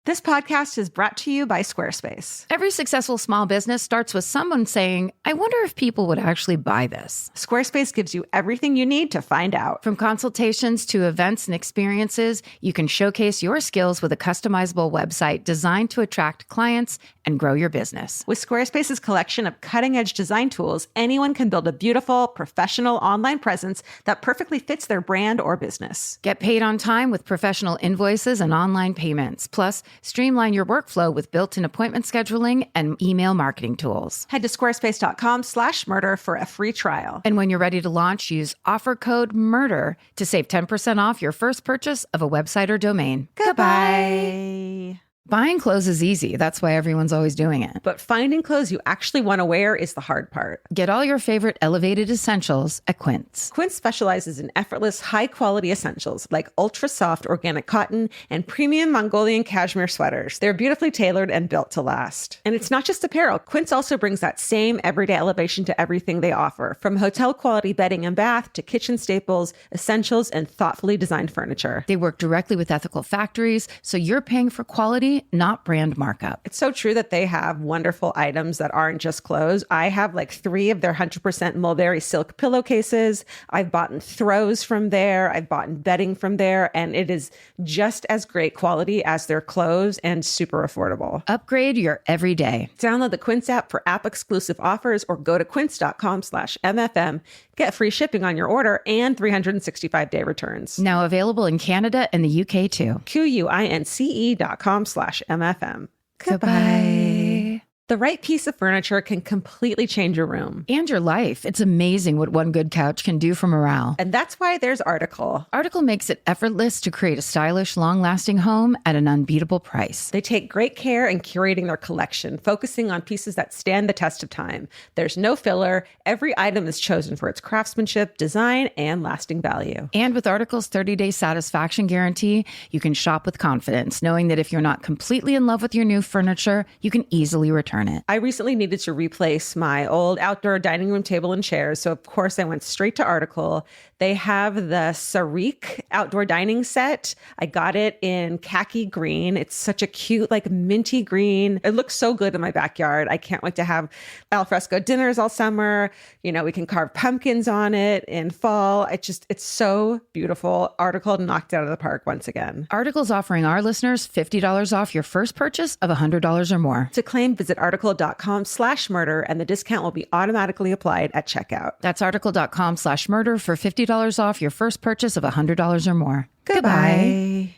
This podcast is brought to you by Squarespace. Every successful small business starts with someone saying, I wonder if people would actually buy this. Squarespace gives you everything you need to find out. From consultations to events and experiences, you can showcase your skills with a customizable website designed to attract clients and grow your business. With Squarespace's collection of cutting-edge design tools, anyone can build a beautiful, professional online presence that perfectly fits their brand or business. Get paid on time with professional invoices and online payments. Plus, streamline your workflow with built-in appointment scheduling and email marketing tools. Head to squarespace.com/murder for a free trial. And when you're ready to launch, use offer code MURDER to save 10% off your first purchase of a website or domain. Goodbye. Buying clothes is easy. That's why everyone's always doing it. But finding clothes you actually want to wear is the hard part. Get all your favorite elevated essentials at Quince. Quince specializes in effortless, high-quality essentials like ultra-soft organic cotton and premium Mongolian cashmere sweaters. They're beautifully tailored and built to last. And it's not just apparel. Quince also brings that same everyday elevation to everything they offer, from hotel-quality bedding and bath to kitchen staples, essentials, and thoughtfully designed furniture. They work directly with ethical factories, so you're paying for quality, not brand markup. It's so true that they have wonderful items that aren't just clothes. I have like 3 of their 100% mulberry silk pillowcases. I've bought throws from there. I've bought bedding from there. And it is just as great quality as their clothes and super affordable. Upgrade your everyday. Download the Quince app for app-exclusive offers or go to quince.com/MFM. Get free shipping on your order and 365-day returns. Now available in Canada and the UK too. QUINCE.com/MFM. Goodbye. The right piece of furniture can completely change your room. And your life. It's amazing what one good couch can do for morale. And that's why there's Article. Article makes it effortless to create a stylish, long-lasting home at an unbeatable price. They take great care in curating their collection, focusing on pieces that stand the test of time. There's no filler. Every item is chosen for its craftsmanship, design, and lasting value. And with Article's 30-day satisfaction guarantee, you can shop with confidence, knowing that if you're not completely in love with your new furniture, you can easily return earn it. I recently needed to replace my old outdoor dining room table and chairs. So, of course, I went straight to Article. They have the Sarik outdoor dining set. I got it in khaki green. It's such a cute, like minty green. It looks so good in my backyard. I can't wait to have alfresco dinners all summer. You know, we can carve pumpkins on it in fall. It's so beautiful. Article knocked it out of the park once again. Article's offering our listeners $50 off your first purchase of $100 or more. To claim, visit article.com/murder and the discount will be automatically applied at checkout. That's article.com/murder for $50 off your first purchase of $100 or more. Goodbye.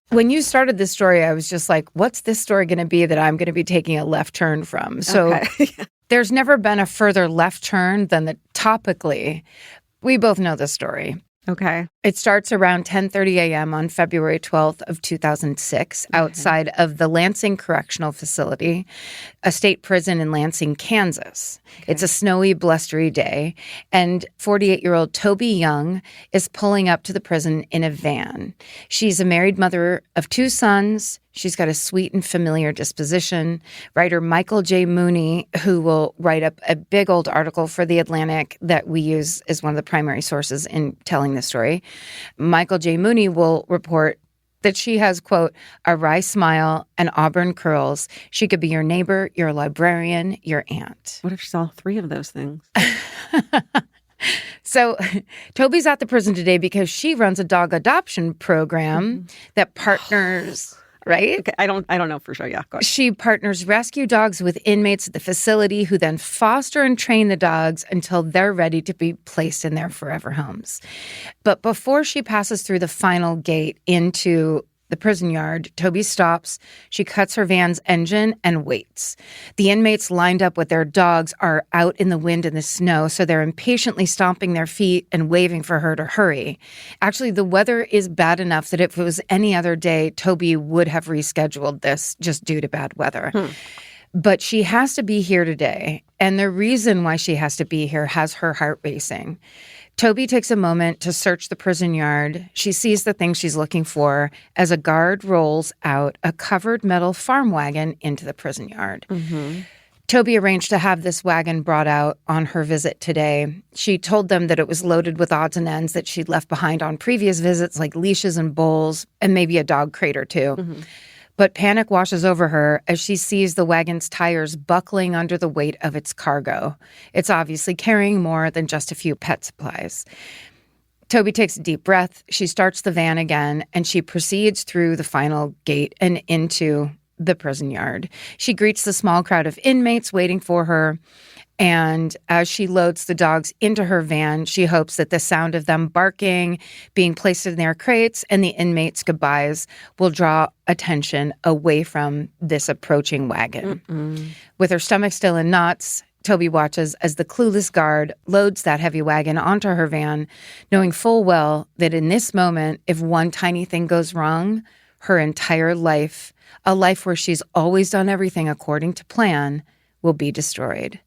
When you started this story, I was just like, what's this story going to be that I'm going to be taking a left turn from? So there's never been a further left turn than the topically. We both know this story. Okay. It starts around 10:30 a.m. on February 12th of 2006 outside of the Lansing Correctional Facility, a state prison in Lansing, Kansas. Okay. It's a snowy, blustery day, and 48-year-old Toby Young is pulling up to the prison in a van. She's a married mother of 2 sons. She's got a sweet and familiar disposition. Writer Michael J. Mooney, who will write up a big old article for The Atlantic that we use as one of the primary sources in telling the story, Michael J. Mooney will report that she has, quote, a wry smile and auburn curls. She could be your neighbor, your librarian, your aunt. What if she's all 3 of those things? So Toby's at the prison today because she runs a dog adoption program that partners... Right? Okay, I don't know for sure. Yeah, go ahead. She partners rescue dogs with inmates at the facility who then foster and train the dogs until they're ready to be placed in their forever homes. But before she passes through the final gate into the prison yard, Toby stops. She cuts her van's engine and waits. The inmates lined up with their dogs are out in the wind and the snow, so they're impatiently stomping their feet and waving for her to hurry. Actually, the weather is bad enough that if it was any other day, Toby would have rescheduled this just due to bad weather. But she has to be here today, and the reason why she has to be here has her heart racing. Toby takes a moment to search the prison yard. She sees the thing she's looking for as a guard rolls out a covered metal farm wagon into the prison yard. Toby arranged to have this wagon brought out on her visit today. She told them that it was loaded with odds and ends that she'd left behind on previous visits, like leashes and bowls, and maybe a dog crate or two. But panic washes over her as she sees the wagon's tires buckling under the weight of its cargo. It's obviously carrying more than just a few pet supplies. Toby takes a deep breath. She starts the van again, and she proceeds through the final gate and into the prison yard. She greets the small crowd of inmates waiting for her. And as she loads the dogs into her van, she hopes that the sound of them barking, being placed in their crates, and the inmates' goodbyes will draw attention away from this approaching wagon. With her stomach still in knots, Toby watches as the clueless guard loads that heavy wagon onto her van, knowing full well that in this moment, if one tiny thing goes wrong, her entire life, a life where she's always done everything according to plan, will be destroyed.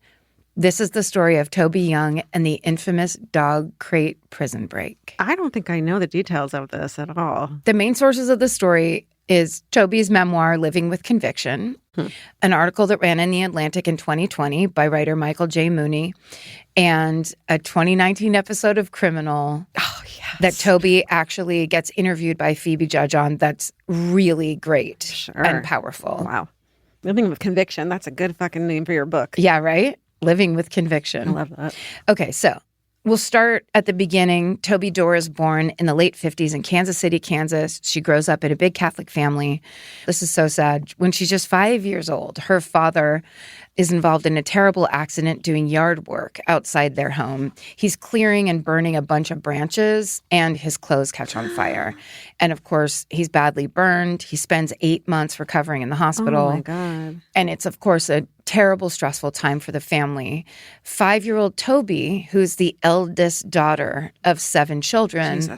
This is the story of Toby Young and the infamous dog crate prison break. I don't think I know the details of this at all. The main sources of the story is Toby's memoir, Living with Conviction, an article that ran in The Atlantic in 2020 by writer Michael J. Mooney, and a 2019 episode of Criminal that Toby actually gets interviewed by Phoebe Judge on. That's really great and powerful. Wow. Living with Conviction. That's a good fucking name for your book. Yeah, right? Living with Conviction. I love that. Okay, so we'll start at the beginning. Toby Dorr is born in the late 50s in Kansas City, Kansas. She grows up in a big Catholic family. This is so sad. When she's just 5 years old, her father is involved in a terrible accident doing yard work outside their home. He's clearing and burning a bunch of branches, and his clothes catch on fire. And of course, he's badly burned. He spends 8 months recovering in the hospital. Oh, my God. And it's, of course, a terrible, stressful time for the family. 5-year-old Toby, who's the eldest daughter of 7 children,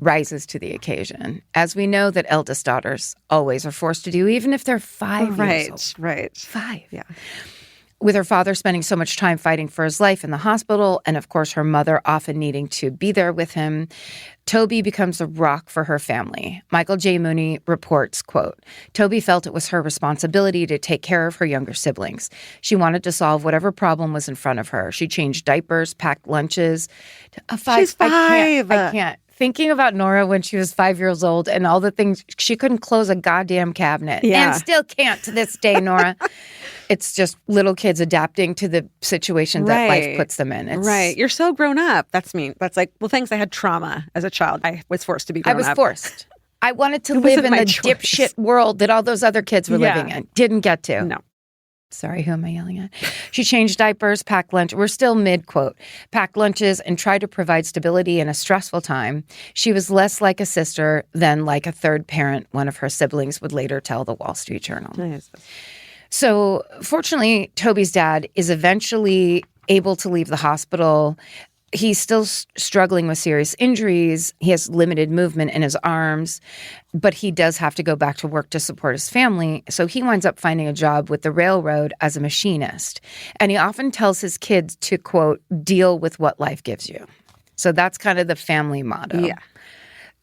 rises to the occasion, as we know that eldest daughters always are forced to do, even if they're 5 years old. Right. 5. Yeah. With her father spending so much time fighting for his life in the hospital, and of course her mother often needing to be there with him, Toby becomes a rock for her family. Michael J. Mooney reports, quote, Toby felt it was her responsibility to take care of her younger siblings. She wanted to solve whatever problem was in front of her. She changed diapers, packed lunches. She's 5. I can't. Thinking about Nora when she was 5 years old and all the things, she couldn't close a goddamn cabinet. Yeah. And still can't to this day, Nora. It's just little kids adapting to the situation that life puts them in. Right. You're so grown up. That's mean. That's like, well, thanks. I had trauma as a child. I was forced to be grown up. I was forced. I wanted to live in the dipshit world that all those other kids were living in. Didn't get to. No. Sorry, who am I yelling at? She changed diapers, packed lunch. We're still mid-quote. Packed lunches and tried to provide stability in a stressful time. She was less like a sister than like a third parent, one of her siblings would later tell the Wall Street Journal. Nice. So fortunately, Toby's dad is eventually able to leave the hospital. He's still struggling with serious injuries. He has limited movement in his arms, but he does have to go back to work to support his family. So he winds up finding a job with the railroad as a machinist. And he often tells his kids to, quote, deal with what life gives you. So that's kind of the family motto. Yeah.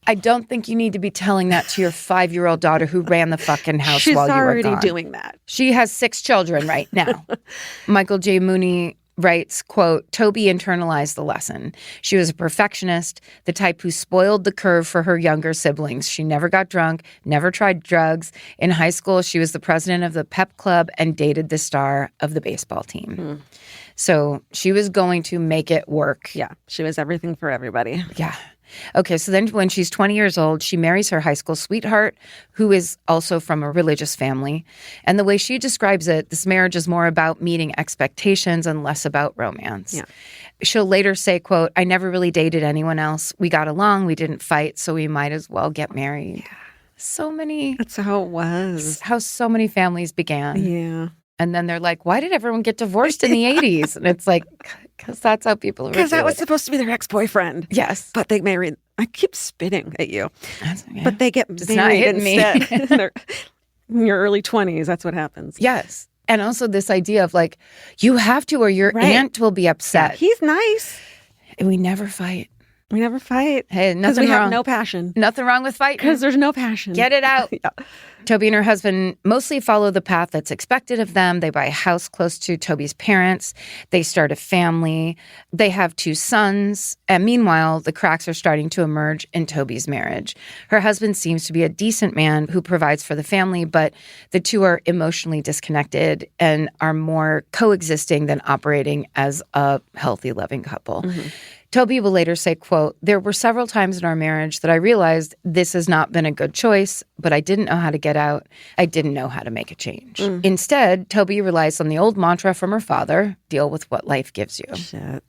I don't think you need to be telling that to your 5-year-old daughter who ran the fucking house while you were gone. She's already doing that. She has 6 children right now. Michael J. Mooney writes, quote, Toby internalized the lesson. She was a perfectionist, the type who spoiled the curve for her younger siblings. She never got drunk, never tried drugs. In high school, she was the president of the pep club and dated the star of the baseball team. So she was going to make it work. Yeah. She was everything for everybody. Yeah. Okay, so then when she's 20 years old, she marries her high school sweetheart, who is also from a religious family. And the way she describes it, this marriage is more about meeting expectations and less about romance. Yeah. She'll later say, quote, I never really dated anyone else. We got along, we didn't fight, so we might as well get married. Yeah. So many. That's how it was. How so many families began. Yeah. And then they're like, why did everyone get divorced in the 80s? And it's like, because that's how people were Because that was doing it. supposed to be their ex-boyfriend. Yes. But they married. I keep spitting at you. That's okay. But they get It's not married hitting me. instead. They're in your early 20s. That's what happens. Yes. And also this idea of like, you have to or your aunt will be upset. He's nice. And we never fight. We never fight. Hey, Because nothing we wrong. have no passion. Nothing wrong with fighting. Because there's no passion. Get it out. Yeah. Toby and her husband mostly follow the path that's expected of them. They buy a house close to Toby's parents. They start a family. They have 2 sons. And meanwhile, the cracks are starting to emerge in Toby's marriage. Her husband seems to be a decent man who provides for the family, but the two are emotionally disconnected and are more coexisting than operating as a healthy, loving couple. Mm-hmm. Toby will later say, quote, there were several times in our marriage that I realized this has not been a good choice, but I didn't know how to get out. I didn't know how to make a change. Instead, Toby relies on the old mantra from her father, deal with what life gives you. Shit.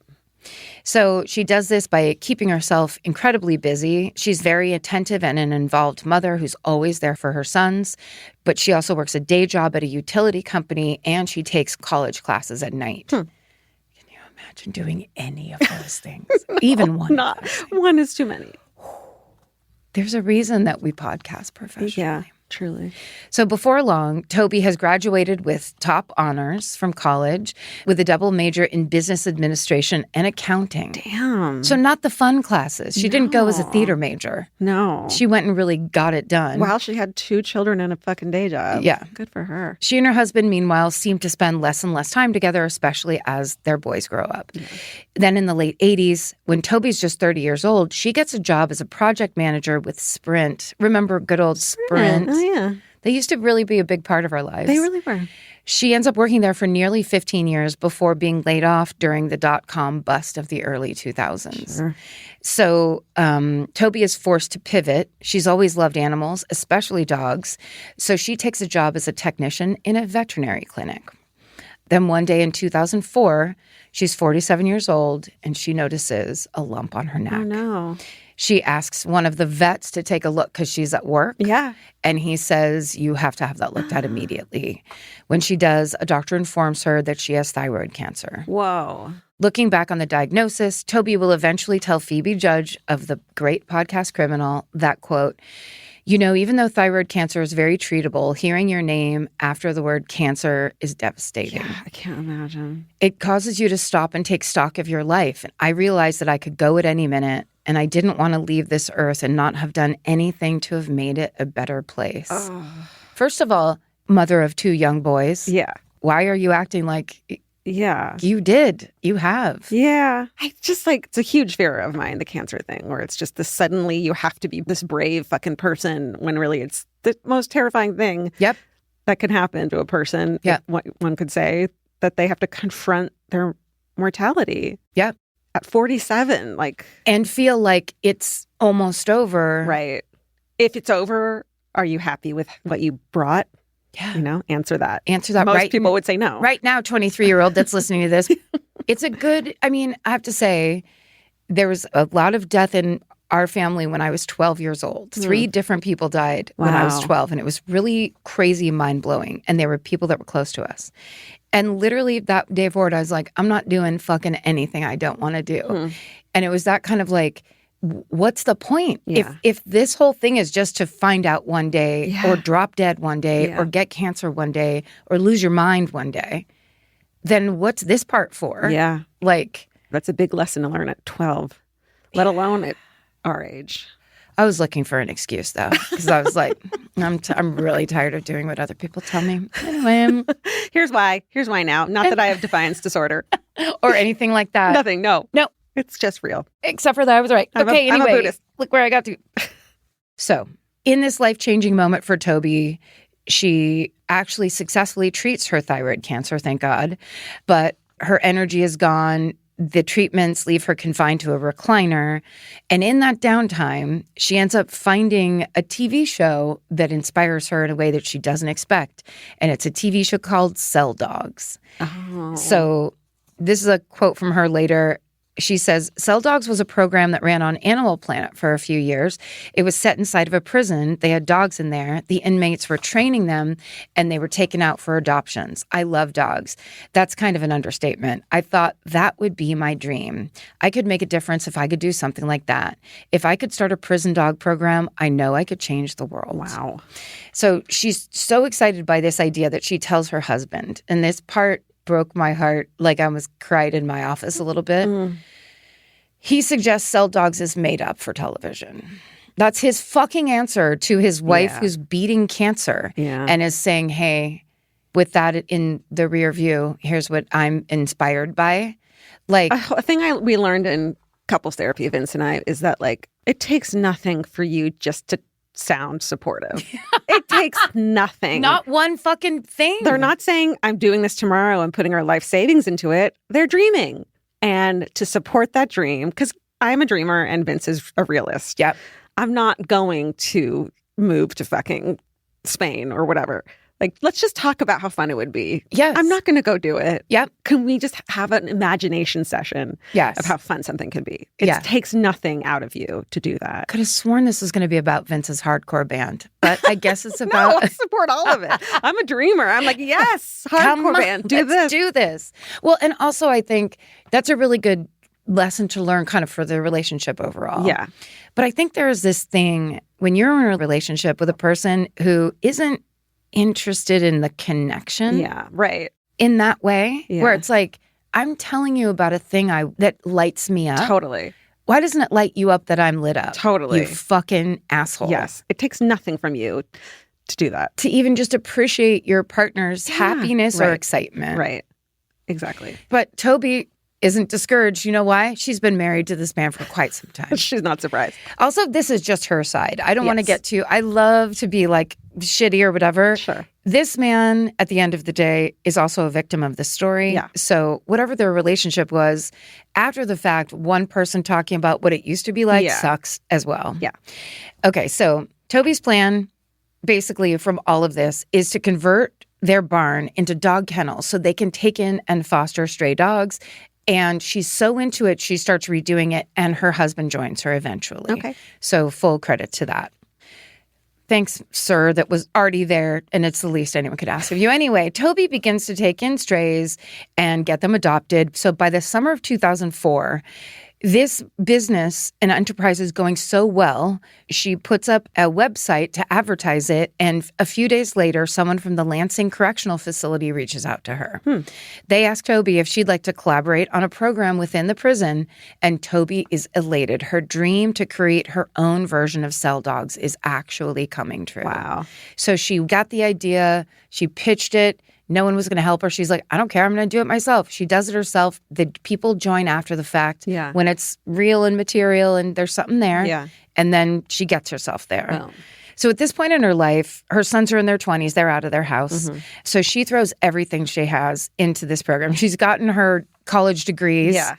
So she does this by keeping herself incredibly busy. She's very attentive and an involved mother who's always there for her sons. But she also works a day job at a utility company, and she takes college classes at night. Imagine doing any of those things. Even one. Not one is too many. There's a reason that we podcast professionally. Yeah, truly. So before long, Toby has graduated with top honors from college with a double major in business administration and accounting. Damn. So not the fun classes. She didn't go as a theater major. No. She went and really got it done. While she had 2 children and a fucking day job. Yeah. Good for her. She and her husband, meanwhile, seem to spend less and less time together, especially as their boys grow up. Yeah. Then in the late 80s, when Toby's just 30 years old, she gets a job as a project manager with Sprint. Remember good old Sprint? Oh, yeah. They used to really be a big part of our lives. They really were. She ends up working there for nearly 15 years before being laid off during the dot-com bust of the early 2000s. Sure. So Toby is forced to pivot. She's always loved animals, especially dogs. So she takes a job as a technician in a veterinary clinic. Then one day in 2004, she's 47 years old, and she notices a lump on her neck. Oh, no. She asks one of the vets to take a look because she's at work. Yeah. And he says, you have to have that looked at immediately. When she does, a doctor informs her that she has thyroid cancer. Whoa. Looking back on the diagnosis, Toby will eventually tell Phoebe Judge of the great podcast Criminal that, quote, You know, even though thyroid cancer is very treatable, hearing your name after the word cancer is devastating. Yeah, I can't imagine. It causes you to stop and take stock of your life. And I realized that I could go at any minute, and I didn't want to leave this earth and not have done anything to have made it a better place. Oh. First of all, mother of 2 young boys. Yeah. Why are you acting like Yeah. you did? You have. Yeah. I just like, it's a huge fear of mine, the cancer thing, where it's just this suddenly you have to be this brave fucking person when really it's the most terrifying thing Yep. that can happen to a person. Yeah. One could say that they have to confront their mortality. Yep. At 47, like. And feel like it's almost over. Right. If it's over, are you happy with what you brought? Yeah. You know, answer that. Answer that Most right. people would say no. Right now, 23-year-old that's listening to this, it's a good, I mean, I have to say, there was a lot of death in our family when I was 12 years old. 3 different people died when I was Wow. 12, and it was really crazy, mind-blowing. And they were people that were close to us. And literally that day forward, I was like, I'm not doing fucking anything I don't want to do. And it was that kind of like, what's the point? Yeah. If this whole thing is just to find out one day Yeah. or drop dead one day Yeah. or get cancer one day or lose your mind one day, then what's this part for? Yeah. Like, That's a big lesson to learn at 12, let alone at our age. I was looking for an excuse though, because I was like, I'm really tired of doing what other people tell me. Anyway, Here's why. Here's why now. Not that I have defiance disorder. or anything like that. Nothing. No. No. It's just real. Except for that I was right. I'm Okay, a anyway, Buddhist. look where I got to. So, in this life-changing moment for Toby, she actually successfully treats her thyroid cancer, thank God. But her energy is gone. The treatments leave her confined to a recliner. And in that downtime, she ends up finding a TV show that inspires her in a way that she doesn't expect. And it's a TV show called Cell Dogs. Oh. So this is a quote from her later. She says, Cell Dogs was a program that ran on Animal Planet for a few years. It was set inside of a prison. They had dogs in there. The inmates were training them, and they were taken out for adoptions. I love dogs. That's kind of an understatement. I thought that would be my dream. I could make a difference if I could do something like that. If I could start a prison dog program, I know I could change the world. Wow. So she's so excited by this idea that she tells her husband, and this part broke my heart, like I was cried in my office a little bit. He suggests Cell Dogs is made up for television. That's his fucking answer to his wife who's beating cancer and is saying, hey, with that in the rear view, here's what I'm inspired by. Like A thing we learned in couples therapy, Vince and I, is that like it takes nothing for you just to sound supportive. It takes nothing. not one fucking thing. They're not saying, I'm doing this tomorrow and putting our life savings into it. They're dreaming. And to support that dream, because I'm a dreamer and Vince is a realist. Yep. I'm not going to move to fucking Spain or whatever. Like, let's just talk about how fun it would be. Yes. I'm not going to go do it. Yep. Can we just have an imagination session Yes. of how fun something could be? It Yeah. takes nothing out of you to do that. Could have sworn this was going to be about Vince's hardcore band, but I guess it's No, about I support all of it. I'm a dreamer. I'm like, yes, Come hardcore on, band, do let's this. do this. Well, and also I think that's a really good lesson to learn kind of for the relationship overall. Yeah. But I think there is this thing when you're in a relationship with a person who isn't interested in the connection Yeah, right. in that way, Yeah. where it's like, I'm telling you about a thing that lights me up. Totally. Why doesn't it light you up that I'm lit up? Totally. You fucking asshole. Yes. It takes nothing from you to do that. To even just appreciate your partner's Yeah, happiness or right. excitement. Right. Exactly. But Toby isn't discouraged. You know why? She's been married to this man for quite some time. She's not surprised. Also, this is just her side. I don't want to Yes. get to, I love to be like shitty or whatever. Sure. This man, at the end of the day, is also a victim of the story. Yeah. So whatever their relationship was, after the fact, one person talking about what it used to be like Yeah. sucks as well. Yeah. Okay, so Toby's plan, basically from all of this, is to convert their barn into dog kennels so they can take in and foster stray dogs. And she's so into it, she starts redoing it, and her husband joins her eventually. Okay. So full credit to that. Thanks, sir, that was already there, and it's the least anyone could ask of you. Anyway, Toby begins to take in strays and get them adopted. So by the summer of 2004, This business and enterprise is going so well, she puts up a website to advertise it, and a few days later, someone from the Lansing Correctional Facility reaches out to her. They ask Toby if she'd like to collaborate on a program within the prison, and Toby is elated. Her dream to create her own version of Cell Dogs is actually coming true. Wow. So she got the idea, she pitched it. No one was going to help her. She's like, I don't care. I'm going to do it myself. She does it herself. The people join after the fact when it's real and material and there's something there. Yeah. And then she gets herself there. Well. So at this point in her life, her sons are in their 20s. They're out of their house. So she throws everything she has into this program. She's gotten her college degrees. Yeah.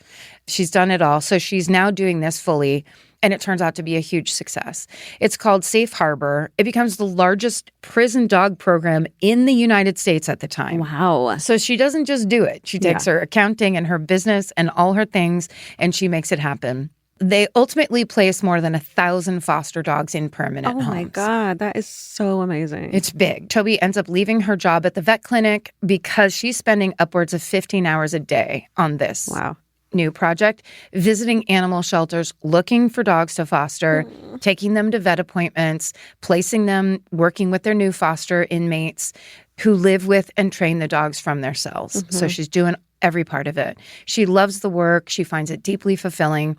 She's done it all. So she's now doing this fully. And it turns out to be a huge success. It's called Safe Harbor. It becomes the largest prison dog program in the United States at the time. Wow. So she doesn't just do it. She takes her accounting and her business and all her things, and she makes it happen. They ultimately place more than 1,000 foster dogs in permanent homes. Oh my God, that is so amazing. It's big. Toby ends up leaving her job at the vet clinic because she's spending upwards of 15 hours a day on this. Wow. New project, visiting animal shelters, looking for dogs to foster, taking them to vet appointments, placing them, working with their new foster inmates who live with and train the dogs from their cells. So she's doing every part of it. She loves the work. She finds it deeply fulfilling,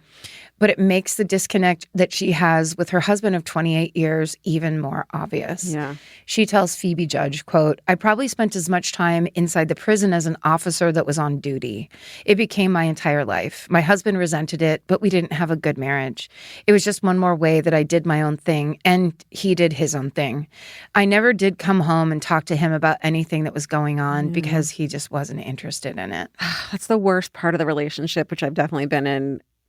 but it makes the disconnect that she has with her husband of 28 years even more obvious. Yeah. She tells Phoebe Judge, quote, I probably spent as much time inside the prison as an officer that was on duty. It became my entire life. My husband resented it, but we didn't have a good marriage. It was just one more way that I did my own thing, and he did his own thing. I never did come home and talk to him about anything that was going on because he just wasn't interested in it. That's the worst part of the relationship, which I've definitely been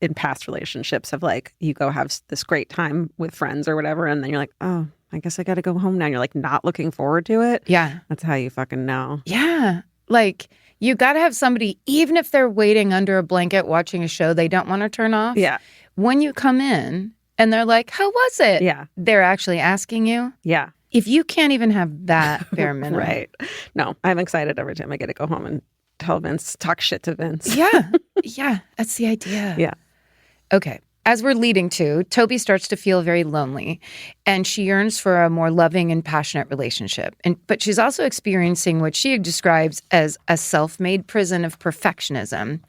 in past relationships of like, you go have this great time with friends or whatever, and then you're like, oh, I guess I got to go home now. And you're like not looking forward to it. Yeah. That's how you fucking know. Yeah. Like, you got to have somebody, even if they're waiting under a blanket watching a show they don't want to turn off. Yeah. When you come in and they're like, how was it? Yeah. They're actually asking you. Yeah. If you can't even have that bare minimum. Right. No, I'm excited every time I get to go home and tell Vince, talk shit to Vince. Yeah. Yeah. That's the idea. Yeah. Okay. As we're leading to, Toby starts to feel very lonely, and she yearns for a more loving and passionate relationship. But she's also experiencing what she describes as a self-made prison of perfectionism.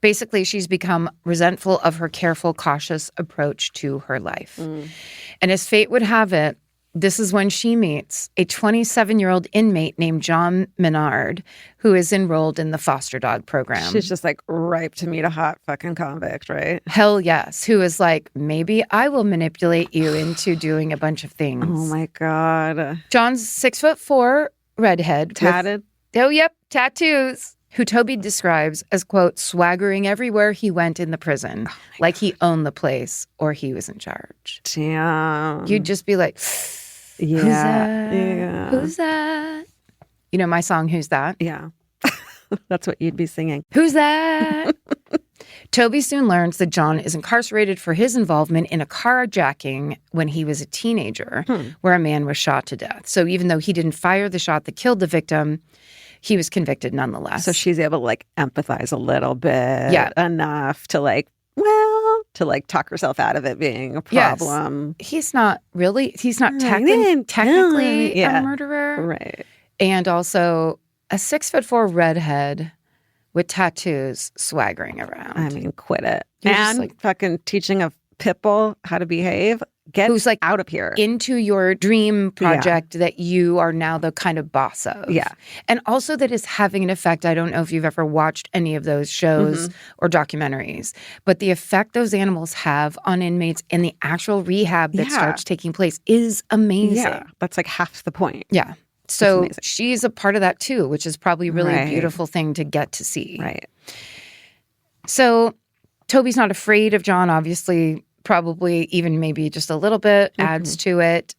Basically, she's become resentful of her careful, cautious approach to her life. And as fate would have it, this is when she meets a 27-year-old inmate named John Menard, who is enrolled in the foster dog program. She's just like ripe to meet a hot fucking convict, right? Hell yes. Who is like, maybe I will manipulate you into doing a bunch of things. Oh my God. John's 6'4", redhead. Tatted? Tattoos. Who Toby describes as, quote, swaggering everywhere he went in the prison, like he owned the place or he was in charge. Damn. You'd just be like, Yeah. who's that? Yeah. Who's that? You know my song, Who's That? Yeah. That's what you'd be singing. Who's that? Toby soon learns that John is incarcerated for his involvement in a carjacking when he was a teenager, where a man was shot to death. So even though he didn't fire the shot that killed the victim, he was convicted nonetheless. So she's able to like empathize a little bit. Enough to like, well, to like talk herself out of it being a problem. Yes. He's not technically a murderer. Right. And also a 6'4" redhead with tattoos swaggering around. I mean, quit it. You're and just like, fucking teaching a pit bull how to behave. Get who's like out of here. Into your dream project that you are now the kind of boss of. Yeah. And also that is having an effect. I don't know if you've ever watched any of those shows or documentaries, but the effect those animals have on inmates and the actual rehab that starts taking place is amazing. Yeah. That's like half the point. Yeah. So she's a part of that too, which is probably really a Right. beautiful thing to get to see. Right. So Toby's not afraid of John, obviously, probably even maybe just a little bit adds to it.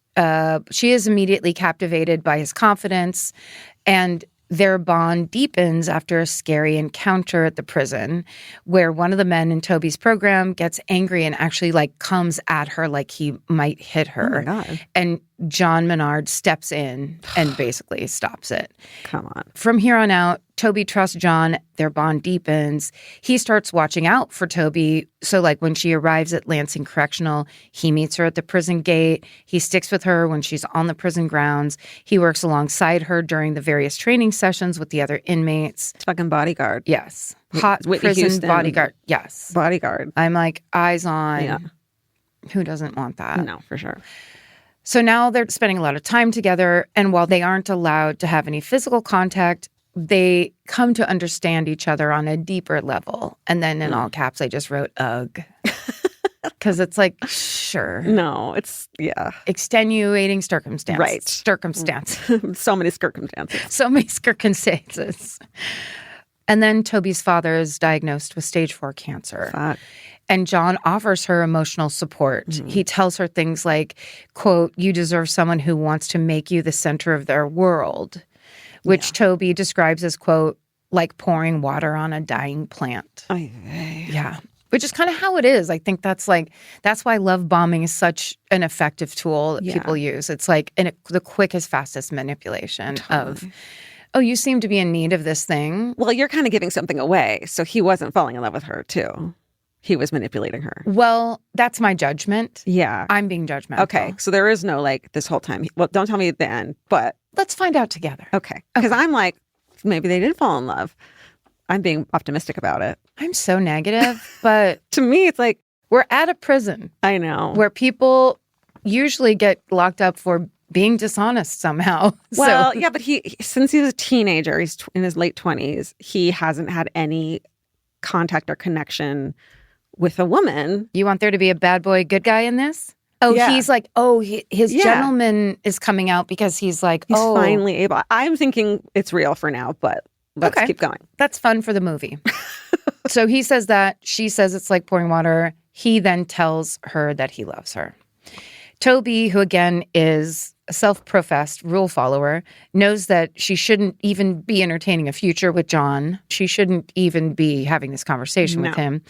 She is immediately captivated by his confidence, and their bond deepens after a scary encounter at the prison where one of the men in Toby's program gets angry and actually like comes at her like he might hit her. Oh my God. And John Menard steps in and basically stops it. Come on. From here on out, Toby trusts John. Their bond deepens. He starts watching out for Toby. So like when she arrives at Lansing Correctional, he meets her at the prison gate. He sticks with her when she's on the prison grounds. He works alongside her during the various training sessions with the other inmates. It's fucking bodyguard. Yes. Hot Whitney prison Houston. bodyguard. Yes. Bodyguard. I'm like, eyes on. Yeah. Who doesn't want that? No, for sure. So now they're spending a lot of time together. And while they aren't allowed to have any physical contact, they come to understand each other on a deeper level. And then in all caps, I just wrote, ugh. Because it's like, sure. No, it's, yeah. Extenuating circumstances. Right. Circumstances. So many circumstances. So many circumstances. And then Toby's father is diagnosed with stage 4 cancer. Fuck. And John offers her emotional support. Mm-hmm. He tells her things like, quote, you deserve someone who wants to make you the center of their world, which Toby describes as, quote, like pouring water on a dying plant. Yeah. Which is kind of how it is. I think that's why love bombing is such an effective tool that people use. It's like the quickest, fastest manipulation of, oh, you seem to be in need of this thing. Well, you're kind of giving something away. So he wasn't falling in love with her, too. He was manipulating her. Well, that's my judgment. Yeah. I'm being judgmental. Okay. So there is no like this whole time. Well, don't tell me at the end, but. Let's find out together. Okay. Because I'm like, maybe they did fall in love. I'm being optimistic about it. I'm so negative, but. To me, it's like. We're at a prison. I know. Where people usually get locked up for being dishonest somehow. Well, yeah, but since he was a teenager, he's in his late 20s, he hasn't had any contact or connection with a woman. You want there to be a bad boy, good guy in this? Oh, yeah. He's like, his gentleman is coming out because he's like, he's finally able. I'm thinking it's real for now, but let's keep going. That's fun for the movie. So he says that. She says it's like pouring water. He then tells her that he loves her. Toby, who again is a self-professed rule follower, knows that she shouldn't even be entertaining a future with John. She shouldn't even be having this conversation with him.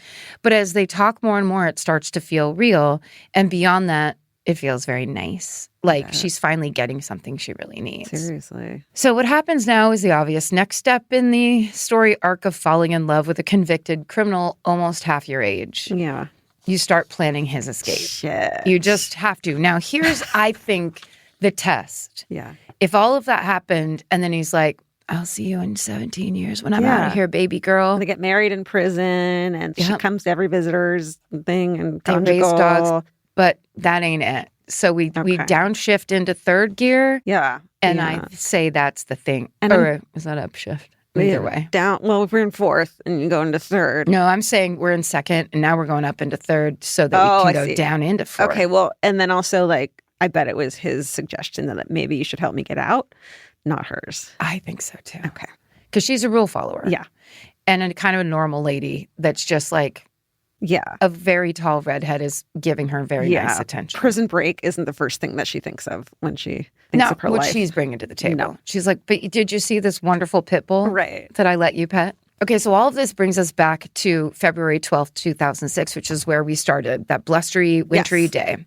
But as they talk more and more, it starts to feel real. And beyond that, it feels very nice. Like she's finally getting something she really needs. Seriously. So what happens now is the obvious next step in the story arc of falling in love with a convicted criminal almost half your age. Yeah. You start planning his escape. Shit. You just have to. Now, here's, I think, the test. Yeah. If all of that happened and then he's like, I'll see you in 17 years when I'm out of here, baby girl. They get married in prison and she comes to every visitor's thing and they raise dogs. But that ain't it. So we downshift into third gear. Yeah. And I say that's the thing. Or is that upshift? Either way. Well, if we're in fourth and you go into third. No, I'm saying we're in second and now we're going up into third so that we can go down into fourth. Okay, well, and then also like, I bet it was his suggestion that maybe you should help me get out, not hers. I think so too. Okay. Because she's a rule follower. Yeah. And a kind of a normal lady that's just like, a very tall redhead is giving her very nice attention. Prison Break isn't the first thing that she thinks of when she thinks of her life. What she's bringing to the table. No. She's like, but did you see this wonderful pit bull that I let you pet? Okay, so all of this brings us back to February 12th, 2006, which is where we started, that blustery, wintry day.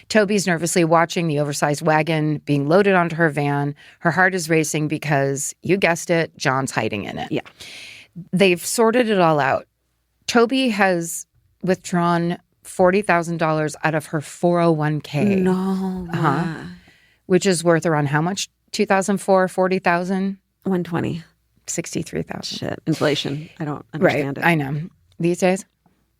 Toby's nervously watching the oversized wagon being loaded onto her van. Her heart is racing because, you guessed it, John's hiding in it. Yeah. They've sorted it all out. Toby has withdrawn $40,000 out of her 401k. No. Which is worth around how much? 2004, 40,000? 120. 63,000. Shit. Inflation. I don't understand it. I know. These days.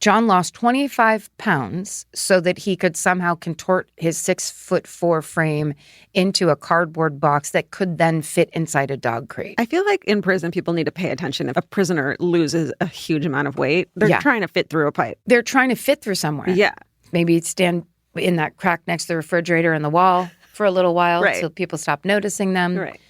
John lost 25 pounds so that he could somehow contort his 6'4" frame into a cardboard box that could then fit inside a dog crate. I feel like in prison, people need to pay attention. If a prisoner loses a huge amount of weight, they're trying to fit through a pipe. They're trying to fit through somewhere. Yeah. Maybe stand in that crack next to the refrigerator in the wall for a little while so people stop noticing them. Right.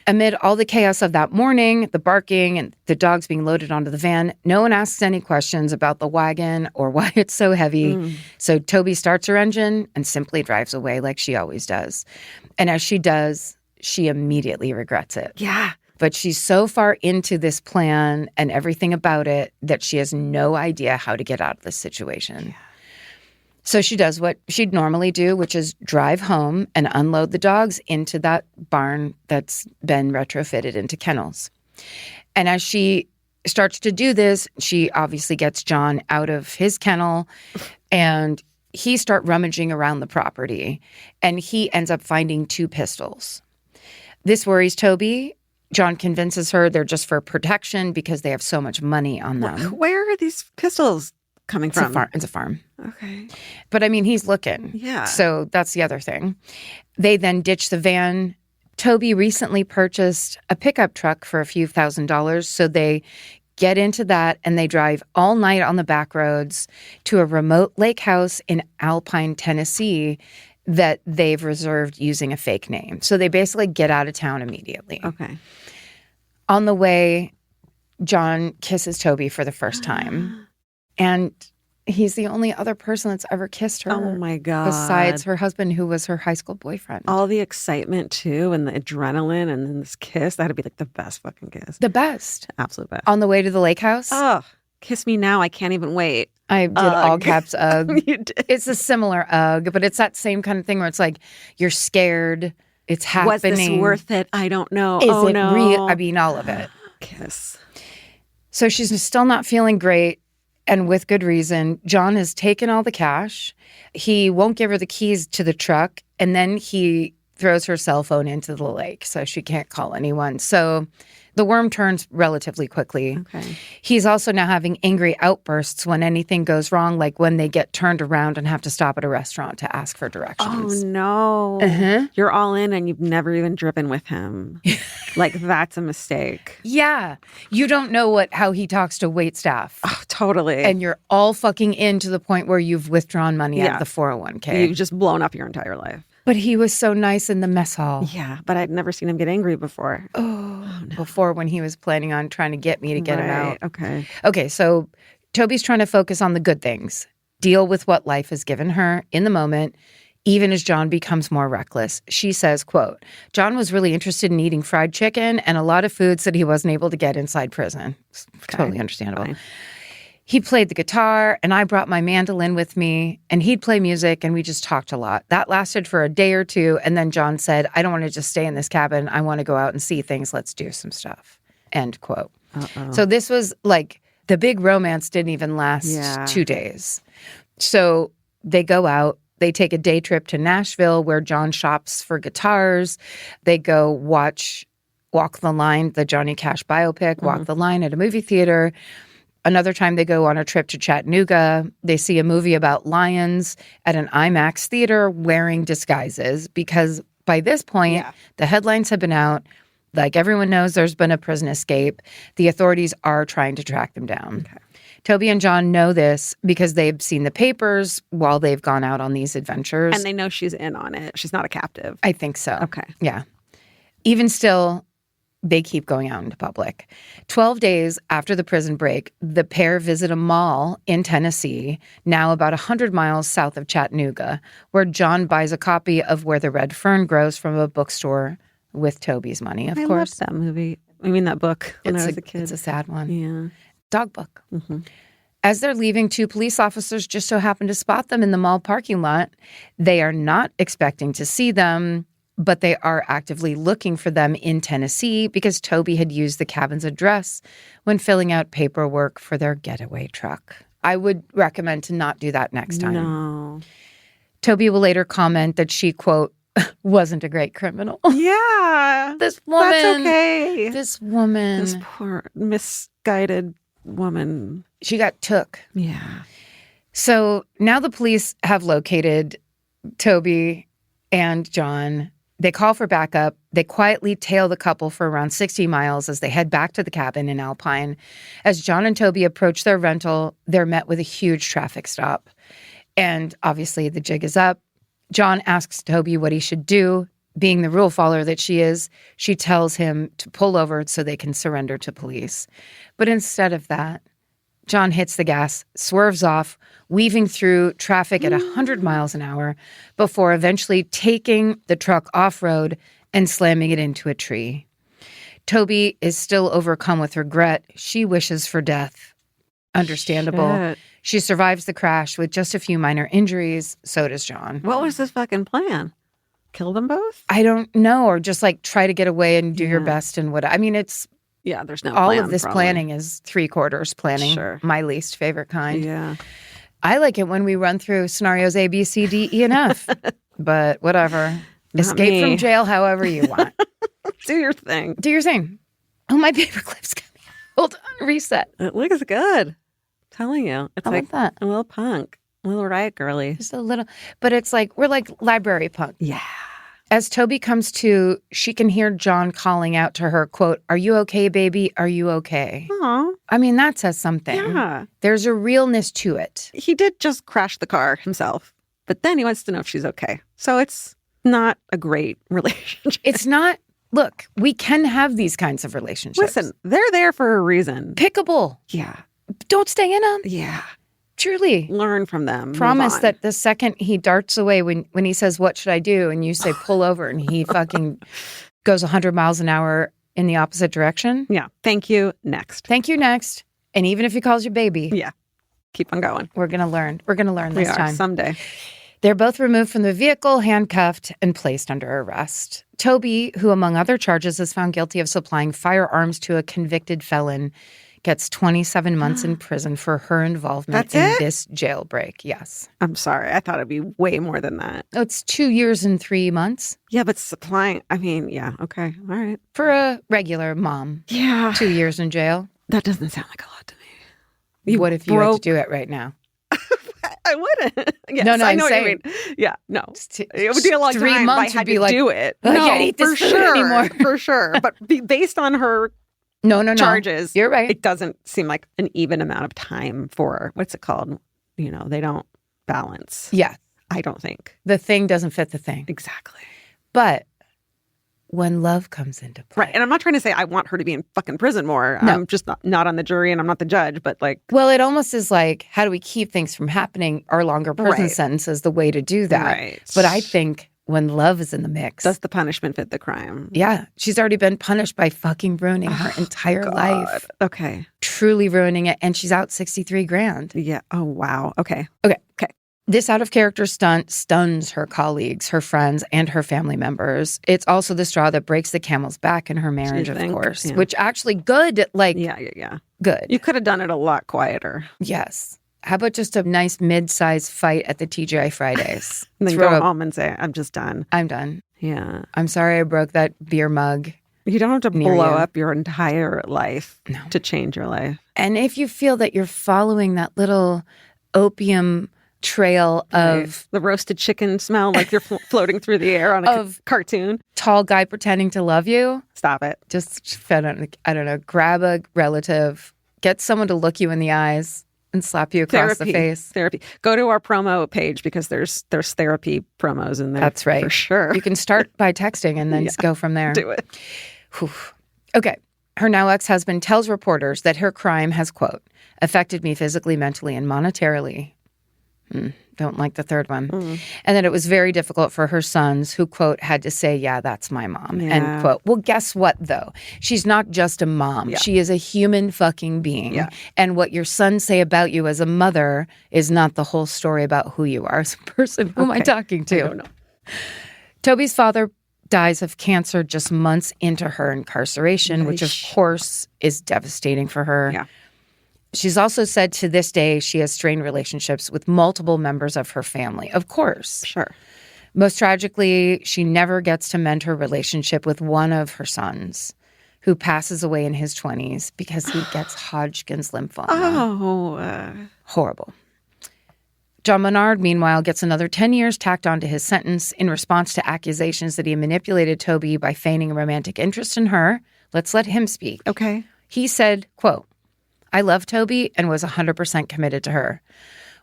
Amid all the chaos of that morning, the barking and the dogs being loaded onto the van, no one asks any questions about the wagon or why it's so heavy. So Toby starts her engine and simply drives away like she always does. And as she does, she immediately regrets it. Yeah. But she's so far into this plan and everything about it that she has no idea how to get out of this situation. Yeah. So she does what she'd normally do, which is drive home and unload the dogs into that barn that's been retrofitted into kennels. And as she starts to do this, she obviously gets John out of his kennel and he starts rummaging around the property and he ends up finding 2 pistols. This worries Toby. John convinces her they're just for protection because they have so much money on them. Where are these pistols coming from? It's a farm. Okay. But I mean, he's looking. Yeah. So that's the other thing. They then ditch the van. Toby recently purchased a pickup truck for a few $1,000s. So they get into that and they drive all night on the back roads to a remote lake house in Alpine, Tennessee that they've reserved using a fake name. So they basically get out of town immediately. Okay. On the way, John kisses Toby for the first time. And he's the only other person that's ever kissed her. Oh, my God. Besides her husband, who was her high school boyfriend. All the excitement, too, and the adrenaline, and then this kiss. That'd be like the best fucking kiss. The best. Absolute best. On the way to the lake house. Oh, kiss me now. I can't even wait. I did all caps ugh. You did. It's a similar ugh, but it's that same kind of thing where it's like you're scared. It's happening. Was this worth it? I don't know. Is oh, it no. real? I mean, all of it. Kiss. So she's still not feeling great. And with good reason. John has taken all the cash. He won't give her the keys to the truck. And then he throws her cell phone into the lake so she can't call anyone. So the worm turns relatively quickly. Okay. He's also now having angry outbursts when anything goes wrong, like when they get turned around and have to stop at a restaurant to ask for directions. Oh, no. Uh-huh. You're all in and you've never even driven with him. Like, that's a mistake. Yeah. You don't know how he talks to waitstaff. Oh, totally. And you're all fucking in to the point where you've withdrawn money out of the 401k. You've just blown up your entire life. But he was so nice in the mess hall. Yeah, but I'd never seen him get angry before. Oh, no. Before when he was planning on trying to get me to get him out. Okay. Okay, so Toby's trying to focus on the good things, deal with what life has given her in the moment, even as John becomes more reckless. She says, quote, John was really interested in eating fried chicken and a lot of foods that he wasn't able to get inside prison. It's totally understandable. Fine. He played the guitar and I brought my mandolin with me and he'd play music and we just talked a lot. That lasted for a day or two. And then John said, I don't want to just stay in this cabin. I want to go out and see things. Let's do some stuff. End quote. Uh-oh. So this was like the big romance didn't even last 2 days. So they go out. They take a day trip to Nashville where John shops for guitars. They go Walk the Line, the Johnny Cash biopic, Walk the Line at a movie theater. Another time they go on a trip to Chattanooga. They see a movie about lions at an IMAX theater wearing disguises because by this point, the headlines have been out. Like everyone knows there's been a prison escape. The authorities are trying to track them down. Okay. Toby and John know this because they've seen the papers while they've gone out on these adventures. And they know she's in on it. She's not a captive. I think so. Okay. Yeah. Even still, they keep going out into public. 12 days after the prison break, the pair visit a mall in Tennessee, now about 100 miles south of Chattanooga, where John buys a copy of Where the Red Fern Grows from a bookstore with Toby's money, of course. I loved that movie. I mean, that book when I was a kid. It's a sad one. Yeah. Dog book. Mm-hmm. As they're leaving, 2 police officers just so happen to spot them in the mall parking lot. They are not expecting to see them, but they are actively looking for them in Tennessee because Toby had used the cabin's address when filling out paperwork for their getaway truck. I would recommend to not do that next time. No. Toby will later comment that she, quote, wasn't a great criminal. Yeah. This woman. That's okay. This woman. This poor misguided woman. She got took. Yeah. So now the police have located Toby and John. They call for backup. They quietly tail the couple for around 60 miles as they head back to the cabin in Alpine. As John and Toby approach their rental, they're met with a huge traffic stop. And obviously the jig is up. John asks Toby what he should do. Being the rule follower that she is, she tells him to pull over so they can surrender to police. But instead of that, John hits the gas, swerves off, weaving through traffic at 100 miles an hour before eventually taking the truck off-road and slamming it into a tree. Toby is still overcome with regret. She wishes for death. Understandable. Shit. She survives the crash with just a few minor injuries. So does John. What was his fucking plan? Kill them both? I don't know, or just like try to get away and do your best and what. I mean, it's there's no all plan, of this probably. planning is 3/4 planning. Sure. My least favorite kind. Yeah. I like it when we run through scenarios A, B, C, D, E, and F. But whatever. Not Escape me. from jail however you want. Do your thing. Do your thing. Oh, my paperclip's coming. Hold on, reset. It looks good. I'm telling you. It's How like about that? a little punk. A little riot girly. Just a little. But it's like, we're like library punk. Yeah. As Toby comes to, she can hear John calling out to her, quote, "Are you okay, baby? Are you okay?" Aw. I mean, that says something. Yeah. There's a realness to it. He did just crash the car himself, but then he wants to know if she's okay. So it's not a great relationship. It's not, look, we can have these kinds of relationships. Listen, they're there for a reason. Pickable. Yeah. Don't stay in them. Yeah. Truly. Learn from them. Promise Move on. that the second he darts away when he says, "What should I do?" and you say, "Pull over," and he fucking goes 100 miles an hour in the opposite direction. Yeah. Thank you. Next. Thank you, next. And even if he calls you baby, Yeah. Keep on going. we're going to learn. We're going to learn We this are time. someday. They're both removed from the vehicle, handcuffed, and placed under arrest. Toby, who among other charges is found guilty of supplying firearms to a convicted felon, gets 27 months in prison for her involvement That's in it? this jailbreak. Yes. I'm sorry. I thought it'd be way more than that. Oh, it's 2 years and 3 months Yeah, but supplying, I mean, yeah. Okay. All right. for a regular mom. Yeah. 2 years in jail. That doesn't sound like a lot to me. What if you had to do it right now? I wouldn't. Yes, No, I I'm know what saying- you mean. Yeah, no. It's It would be a long 3 time months if I would had be to like, do it. I No, can't eat this for food sure, anymore. for sure. But based on her no. charges, You're right. it doesn't seem like an even amount of time for, what's it called? You know, they don't balance. Yeah. I don't think. The thing doesn't fit the thing. Exactly. But when love comes into play. Right. And I'm not trying to say I want her to be in fucking prison more. No. I'm just not on the jury and I'm not the judge, but like. Well, it almost is like, how do we keep things from happening? Our longer prison Right. sentence is the way to do that. Right. But I think when love is in the mix. Does the punishment fit the crime? Yeah. She's already been punished by fucking ruining her entire God. life. Okay. Truly ruining it. And she's out 63 grand. Yeah. Oh, wow. Okay. This out of character stunt stuns her colleagues, her friends, and her family members. It's also the straw that breaks the camel's back in her marriage, of think? course, Yeah. which actually good, like Yeah. good. You could have done it a lot quieter. Yes. How about just a nice mid-sized fight at the TGI Fridays? And then Throw go a- home and say, I'm just done. I'm done. Yeah. I'm sorry I broke that beer mug. You don't have to Near blow you. up your entire life No. to change your life. And if you feel that you're following that little opium trail of Right. The roasted chicken smell like you're floating through the air on a Of- cartoon. tall guy pretending to love you, Stop it. just I don't know, grab a relative, get someone to look you in the eyes and slap you across the face. Therapy. Go to our promo page because there's therapy promos in there. That's right. For sure. You can start by texting and then just go from there. Do it. Whew. Okay. Her now ex-husband tells reporters that her crime has, quote, affected me physically, mentally, and monetarily. Don't like the third one. And that it was very difficult for her sons who, quote, had to say, yeah, that's my mom, Yeah. end quote. Well, guess what, though? She's not just a mom. Yeah. She is a human fucking being. Yeah. And what your sons say about you as a mother is not the whole story about who you are as a person. Who am I Okay. talking to? I don't know. Toby's father dies of cancer just months into her incarceration, which of Yeesh. course is devastating for her. Yeah. She's also said to this day she has strained relationships with multiple members of her family. Of course. Sure. Most tragically, she never gets to mend her relationship with one of her sons, who passes away in his 20s because he gets Hodgkin's lymphoma. Oh. Horrible. John Menard, meanwhile, gets another 10 years tacked onto his sentence in response to accusations that he manipulated Toby by feigning a romantic interest in her. Let's let him speak. Okay. He said, quote, I love Toby and was 100% committed to her.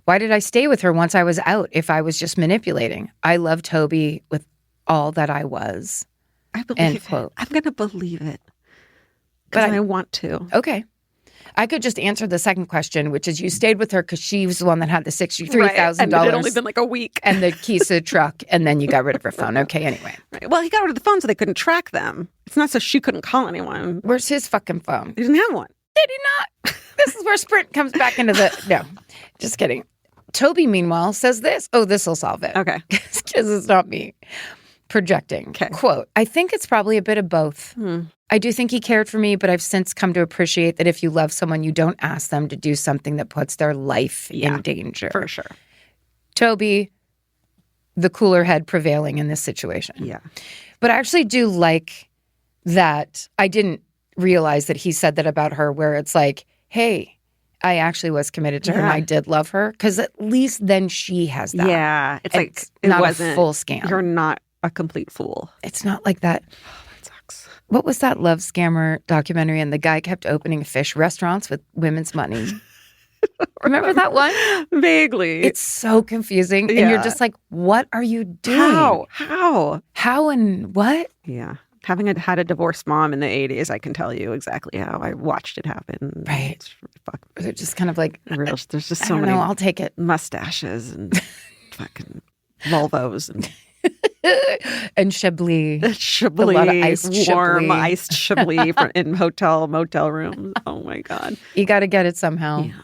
Why did I stay with her once I was out if I was just manipulating? I love Toby with all that I was. I believe End it. quote. I'm going to believe it. But Because I want to. Okay. I could just answer the second question, which is you stayed with her because she was the one that had the $63,000 And it had only been like a week. and the keys to the truck, and then you got rid of her phone. Okay, anyway. Right. Well, he got rid of the phone so they couldn't track them. It's not so she couldn't call anyone. Where's his fucking phone? He didn't have one. Did he not? This is where Sprint comes back into the... No. Just kidding. Toby, meanwhile, says this. Oh, this will solve it. Okay. Because it's not me projecting. Okay. Quote, I think it's probably a bit of both. I do think he cared for me, but I've since come to appreciate that if you love someone, you don't ask them to do something that puts their life in danger. For sure. Toby, the cooler head prevailing in this situation. Yeah. But I actually do like that I didn't realize that he said that about her, where it's like, hey, I actually was committed to her and I did love her. Because at least then she has that. Yeah. It's like, it not wasn't a full scam. You're not a complete fool. It's not like that. That sucks. What was that love scammer documentary? And the guy kept opening fish restaurants with women's money. Remember that one? Vaguely. It's so confusing. And you're just like, what are you doing? How and what? Yeah. Having had a divorced mom in the 80s, I can tell you exactly how. I watched it happen. Right. It's fucking They're just kind of like, real. There's just I so don't many know, I'll take it. mustaches and fucking Volvos and And Chablis. Chablis, A lot of iced warm Chablis. iced Chablis in motel rooms. Oh my God. You got to get it somehow. Yeah.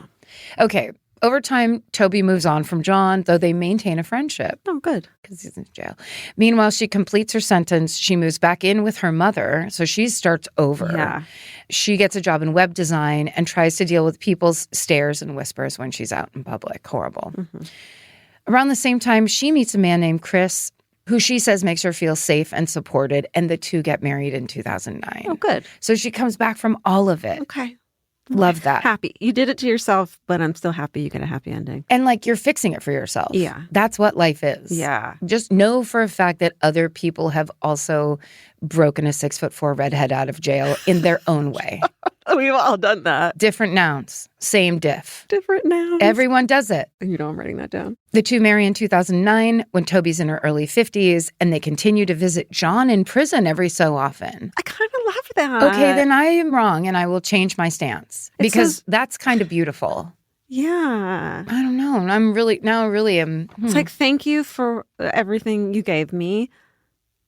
Okay. Over time, Toby moves on from John, though they maintain a friendship. Oh, good. Because he's in jail. Meanwhile, she completes her sentence. She moves back in with her mother, so she starts over. Yeah. She gets a job in web design and tries to deal with people's stares and whispers when she's out in public. Horrible. Mm-hmm. Around the same time, she meets a man named Chris, who she says makes her feel safe and supported, and the two get married in 2009. Oh, good. So she comes back from all of it. Okay. Love that. Happy. You did it to yourself, but I'm still happy you get a happy ending. And like you're fixing it for yourself. Yeah. That's what life is. Yeah. Just know for a fact that other people have also broken a 6'4" redhead out of jail in their own way. We've all done that. Different nouns, same diff. Different nouns. Everyone does it. You know I'm writing that down. The two marry in 2009 when Toby's in her early 50s, and they continue to visit John in prison every so often. I kind of love that. Okay, then I am wrong, and I will change my stance. Because that's kind of beautiful. Yeah. I don't know. I'm really, now I really am. It's like, thank you for everything you gave me,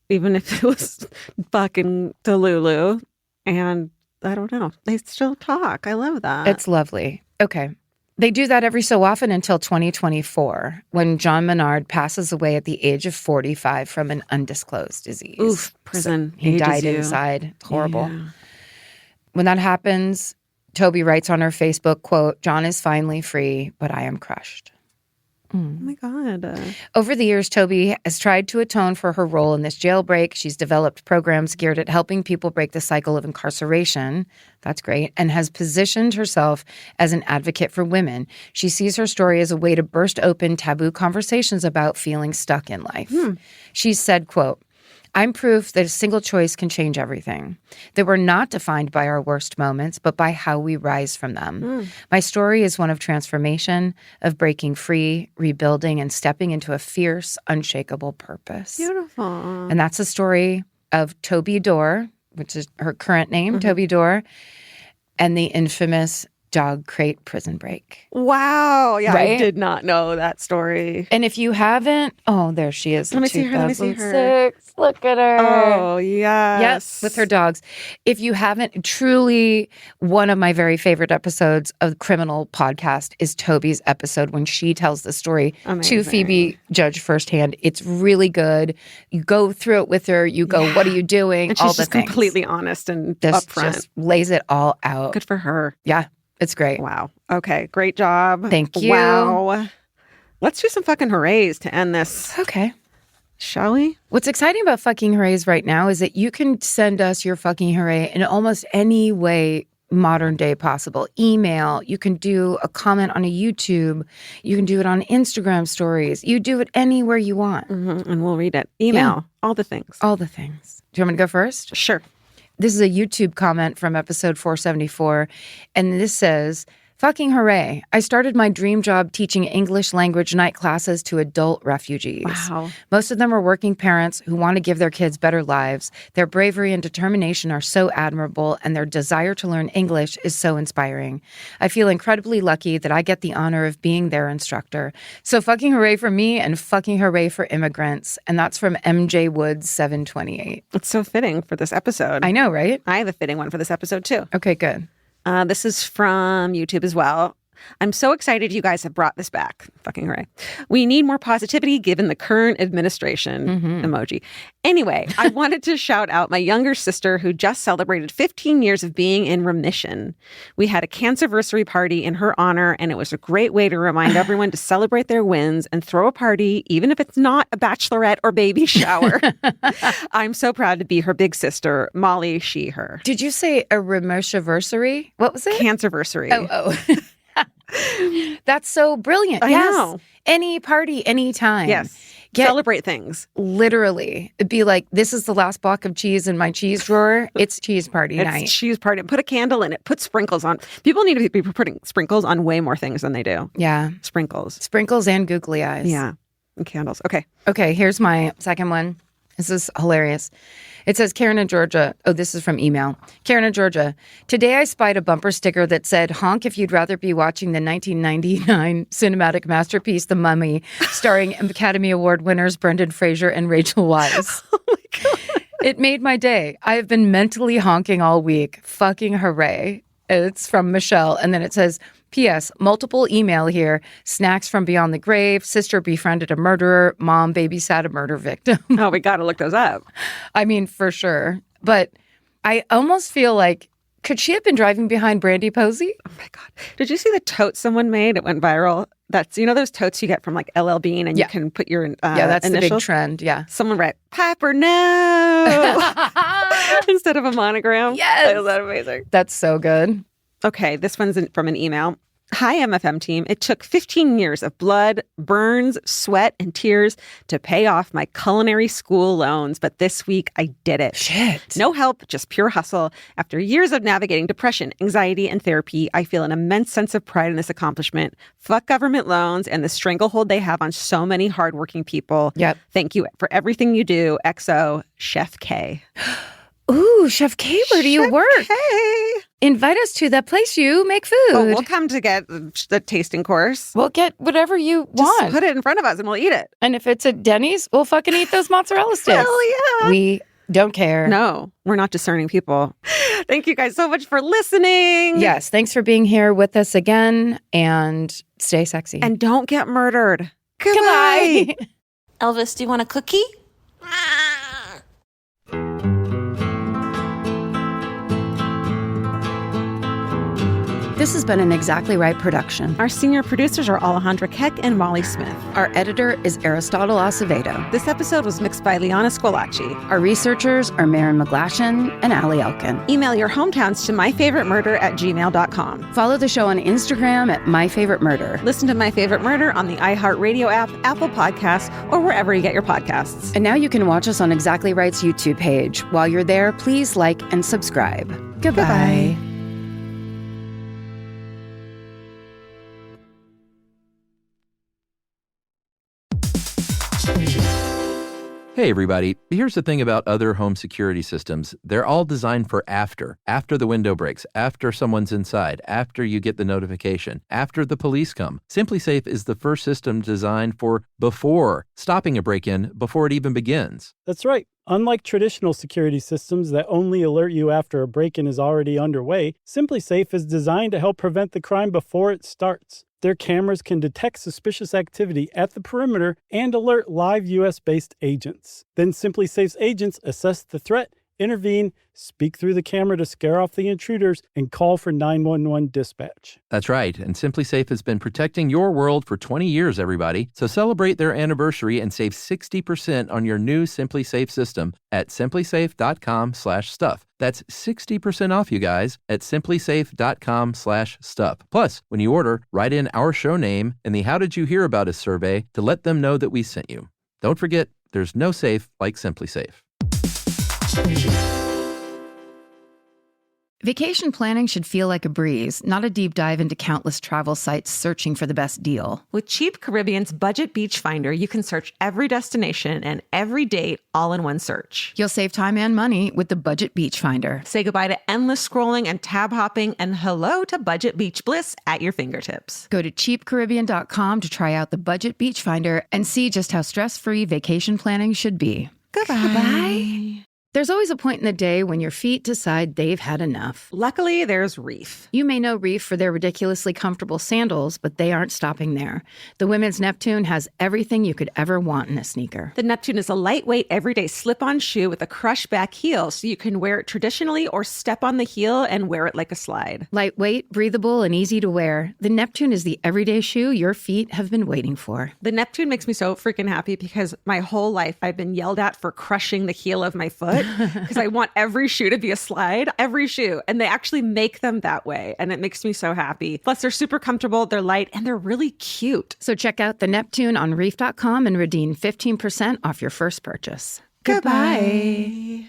even if it was fucking Delulu. And I don't know. They still talk. I love that. It's lovely. Okay. They do that every so often until 2024, when John Menard passes away at the age of 45 from an undisclosed disease. Oof, prison. So he ages died you. inside. It's horrible. Yeah. When that happens, Toby writes on her Facebook, quote, John is finally free, but I am crushed. Oh my God. Over the years, Toby has tried to atone for her role in this jailbreak. She's developed programs geared at helping people break the cycle of incarceration. That's great. And has positioned herself as an advocate for women. She sees her story as a way to burst open taboo conversations about feeling stuck in life. She said, quote, I'm proof that a single choice can change everything, that we're not defined by our worst moments, but by how we rise from them. My story is one of transformation, of breaking free, rebuilding, and stepping into a fierce, unshakable purpose. Beautiful. And that's the story of Toby Dorr, which is her current name, Toby Dorr, and the infamous dog crate prison break. Wow. Yeah, Right? I did not know that story. And if you haven't, oh, there she is. Let me see her. Let me see her. 2006. Look at her. Oh, yes. Yes, with her dogs. If you haven't, truly one of my very favorite episodes of the Criminal podcast is Toby's episode when she tells the story Amazing. to Phoebe Judge firsthand. It's really good. You go through it with her. You go, what are you doing? And all she's the just things. completely honest and Just upfront. lays it all out. Good for her. Yeah, it's great. Wow. Okay. Great job. Thank you. Wow. Let's do some fucking hoorays to end this. Okay. Shall we? What's exciting about fucking hoorays right now is that you can send us your fucking hooray in almost any way modern day possible. Email, you can do a comment on a YouTube, you can do it on Instagram stories. You do it anywhere you want. And we'll read it. Email. All the things. All the things. Do you want me to go first? Sure. This is a YouTube comment from episode 474, and this says, fucking hooray. I started my dream job teaching English language night classes to adult refugees. Wow. Most of them are working parents who want to give their kids better lives. Their bravery and determination are so admirable, and their desire to learn English is so inspiring. I feel incredibly lucky that I get the honor of being their instructor. So fucking hooray for me and fucking hooray for immigrants. And that's from MJ Woods 728. It's so fitting for this episode. I know, right? I have a fitting one for this episode too. Okay, good. This is from YouTube as well. I'm so excited you guys have brought this back. Fucking hooray. We need more positivity given the current administration. Emoji. Anyway, I wanted to shout out my younger sister who just celebrated 15 years of being in remission. We had a cancerversary party in her honor, and it was a great way to remind everyone to celebrate their wins and throw a party, even if it's not a bachelorette or baby shower. I'm so proud to be her big sister, Molly, she, her. Did you say a remotiversary? What was it? Cancerversary. Oh. That's so brilliant. I know. Any party, anytime. Yes. Celebrate things. Literally. It'd be like, this is the last block of cheese in my cheese drawer. It's cheese party night. It's cheese party. Put a candle in it. Put sprinkles on. People need to be putting sprinkles on way more things than they do. Yeah. Sprinkles. Sprinkles and googly eyes. Yeah. And candles. Okay. Okay, here's my second one. This is hilarious. It says, Karen in Georgia. Oh, this is from email. Karen in Georgia. Today I spied a bumper sticker that said, honk if you'd rather be watching the 1999 cinematic masterpiece, The Mummy, starring Academy Award winners Brendan Fraser and Rachel Weisz. Oh my God. It made my day. I have been mentally honking all week. Fucking hooray. It's from Michelle. And then it says, P.S. Multiple email here. Snacks from beyond the grave. Sister befriended a murderer. Mom babysat a murder victim. Oh, we got to look those up. I mean, for sure. But I almost feel like, could she have been driving behind Brandy Posey? Oh my God. Did you see the tote someone made? It went viral. That's, you know, those totes you get from like LL Bean and you can put your yeah, that's initials? the big trend. Yeah. Someone write, Piper, no. Instead of a monogram. Yes. Is that amazing? That's so good. Okay, this one's from an email. Hi, MFM team. It took 15 years of blood, burns, sweat, and tears to pay off my culinary school loans, but this week I did it. Shit. No help, just pure hustle. After years of navigating depression, anxiety, and therapy, I feel an immense sense of pride in this accomplishment. Fuck government loans and the stranglehold they have on so many hardworking people. Yep. Thank you for everything you do. XO, Chef K. Ooh, Chef K, where do you work? Hey. Invite us to that place you make food. Oh, we'll come to get the tasting course. We'll get whatever you Just want. put it in front of us and we'll eat it. And if it's at Denny's, we'll fucking eat those mozzarella sticks. Hell yeah. We don't care. No, we're not discerning people. Thank you guys so much for listening. Yes, thanks for being here with us again, and stay sexy. And don't get murdered. Goodbye. Elvis, do you want a cookie? This has been an Exactly Right production. Our senior producers are Alejandra Keck and Molly Smith. Our editor is Aristotle Acevedo. This episode was mixed by Liana Squilacci. Our researchers are Maren McGlashan and Allie Elkin. Email your hometowns to myfavoritemurder@gmail.com. Follow the show on Instagram at myfavoritemurder. Listen to My Favorite Murder on the iHeartRadio app, Apple Podcasts, or wherever you get your podcasts. And now you can watch us on Exactly Right's YouTube page. While you're there, please like and subscribe. Goodbye. Hey everybody, here's the thing about other home security systems. They're all designed for after the window breaks, after someone's inside, after you get the notification, after the police come. SimpliSafe is the first system designed for before, stopping a break-in before it even begins. That's right. Unlike traditional security systems that only alert you after a break-in is already underway, SimpliSafe is designed to help prevent the crime before it starts. Their cameras can detect suspicious activity at the perimeter and alert live U.S.-based agents. Then SimpliSafe's agents assess the threat, intervene, speak through the camera to scare off the intruders, and call for 911 dispatch. That's right, and SimpliSafe has been protecting your world for 20 years, everybody. So celebrate their anniversary and save 60% on your new SimpliSafe system at simplisafe.com/stuff. That's 60% off, you guys, at simplisafe.com/stuff. Plus, when you order, write in our show name and the How Did You Hear About Us survey to let them know that we sent you. Don't forget, there's no safe like SimpliSafe. Vacation planning should feel like a breeze, not a deep dive into countless travel sites searching for the best deal. With Cheap Caribbean's Budget Beach Finder, you can search every destination and every date all in one search. You'll save time and money with the Budget Beach Finder. Say goodbye to endless scrolling and tab hopping, and hello to Budget Beach Bliss at your fingertips. Go to cheapcaribbean.com to try out the Budget Beach Finder and see just how stress-free vacation planning should be. Goodbye. There's always a point in the day when your feet decide they've had enough. Luckily, there's Reef. You may know Reef for their ridiculously comfortable sandals, but they aren't stopping there. The women's Neptune has everything you could ever want in a sneaker. The Neptune is a lightweight, everyday slip-on shoe with a crush back heel, so you can wear it traditionally or step on the heel and wear it like a slide. Lightweight, breathable, and easy to wear, the Neptune is the everyday shoe your feet have been waiting for. The Neptune makes me so freaking happy because my whole life I've been yelled at for crushing the heel of my foot because I want every shoe to be a slide, every shoe. And they actually make them that way. And it makes me so happy. Plus, they're super comfortable, they're light, and they're really cute. So check out the Neptune on reef.com and redeem 15% off your first purchase. Goodbye.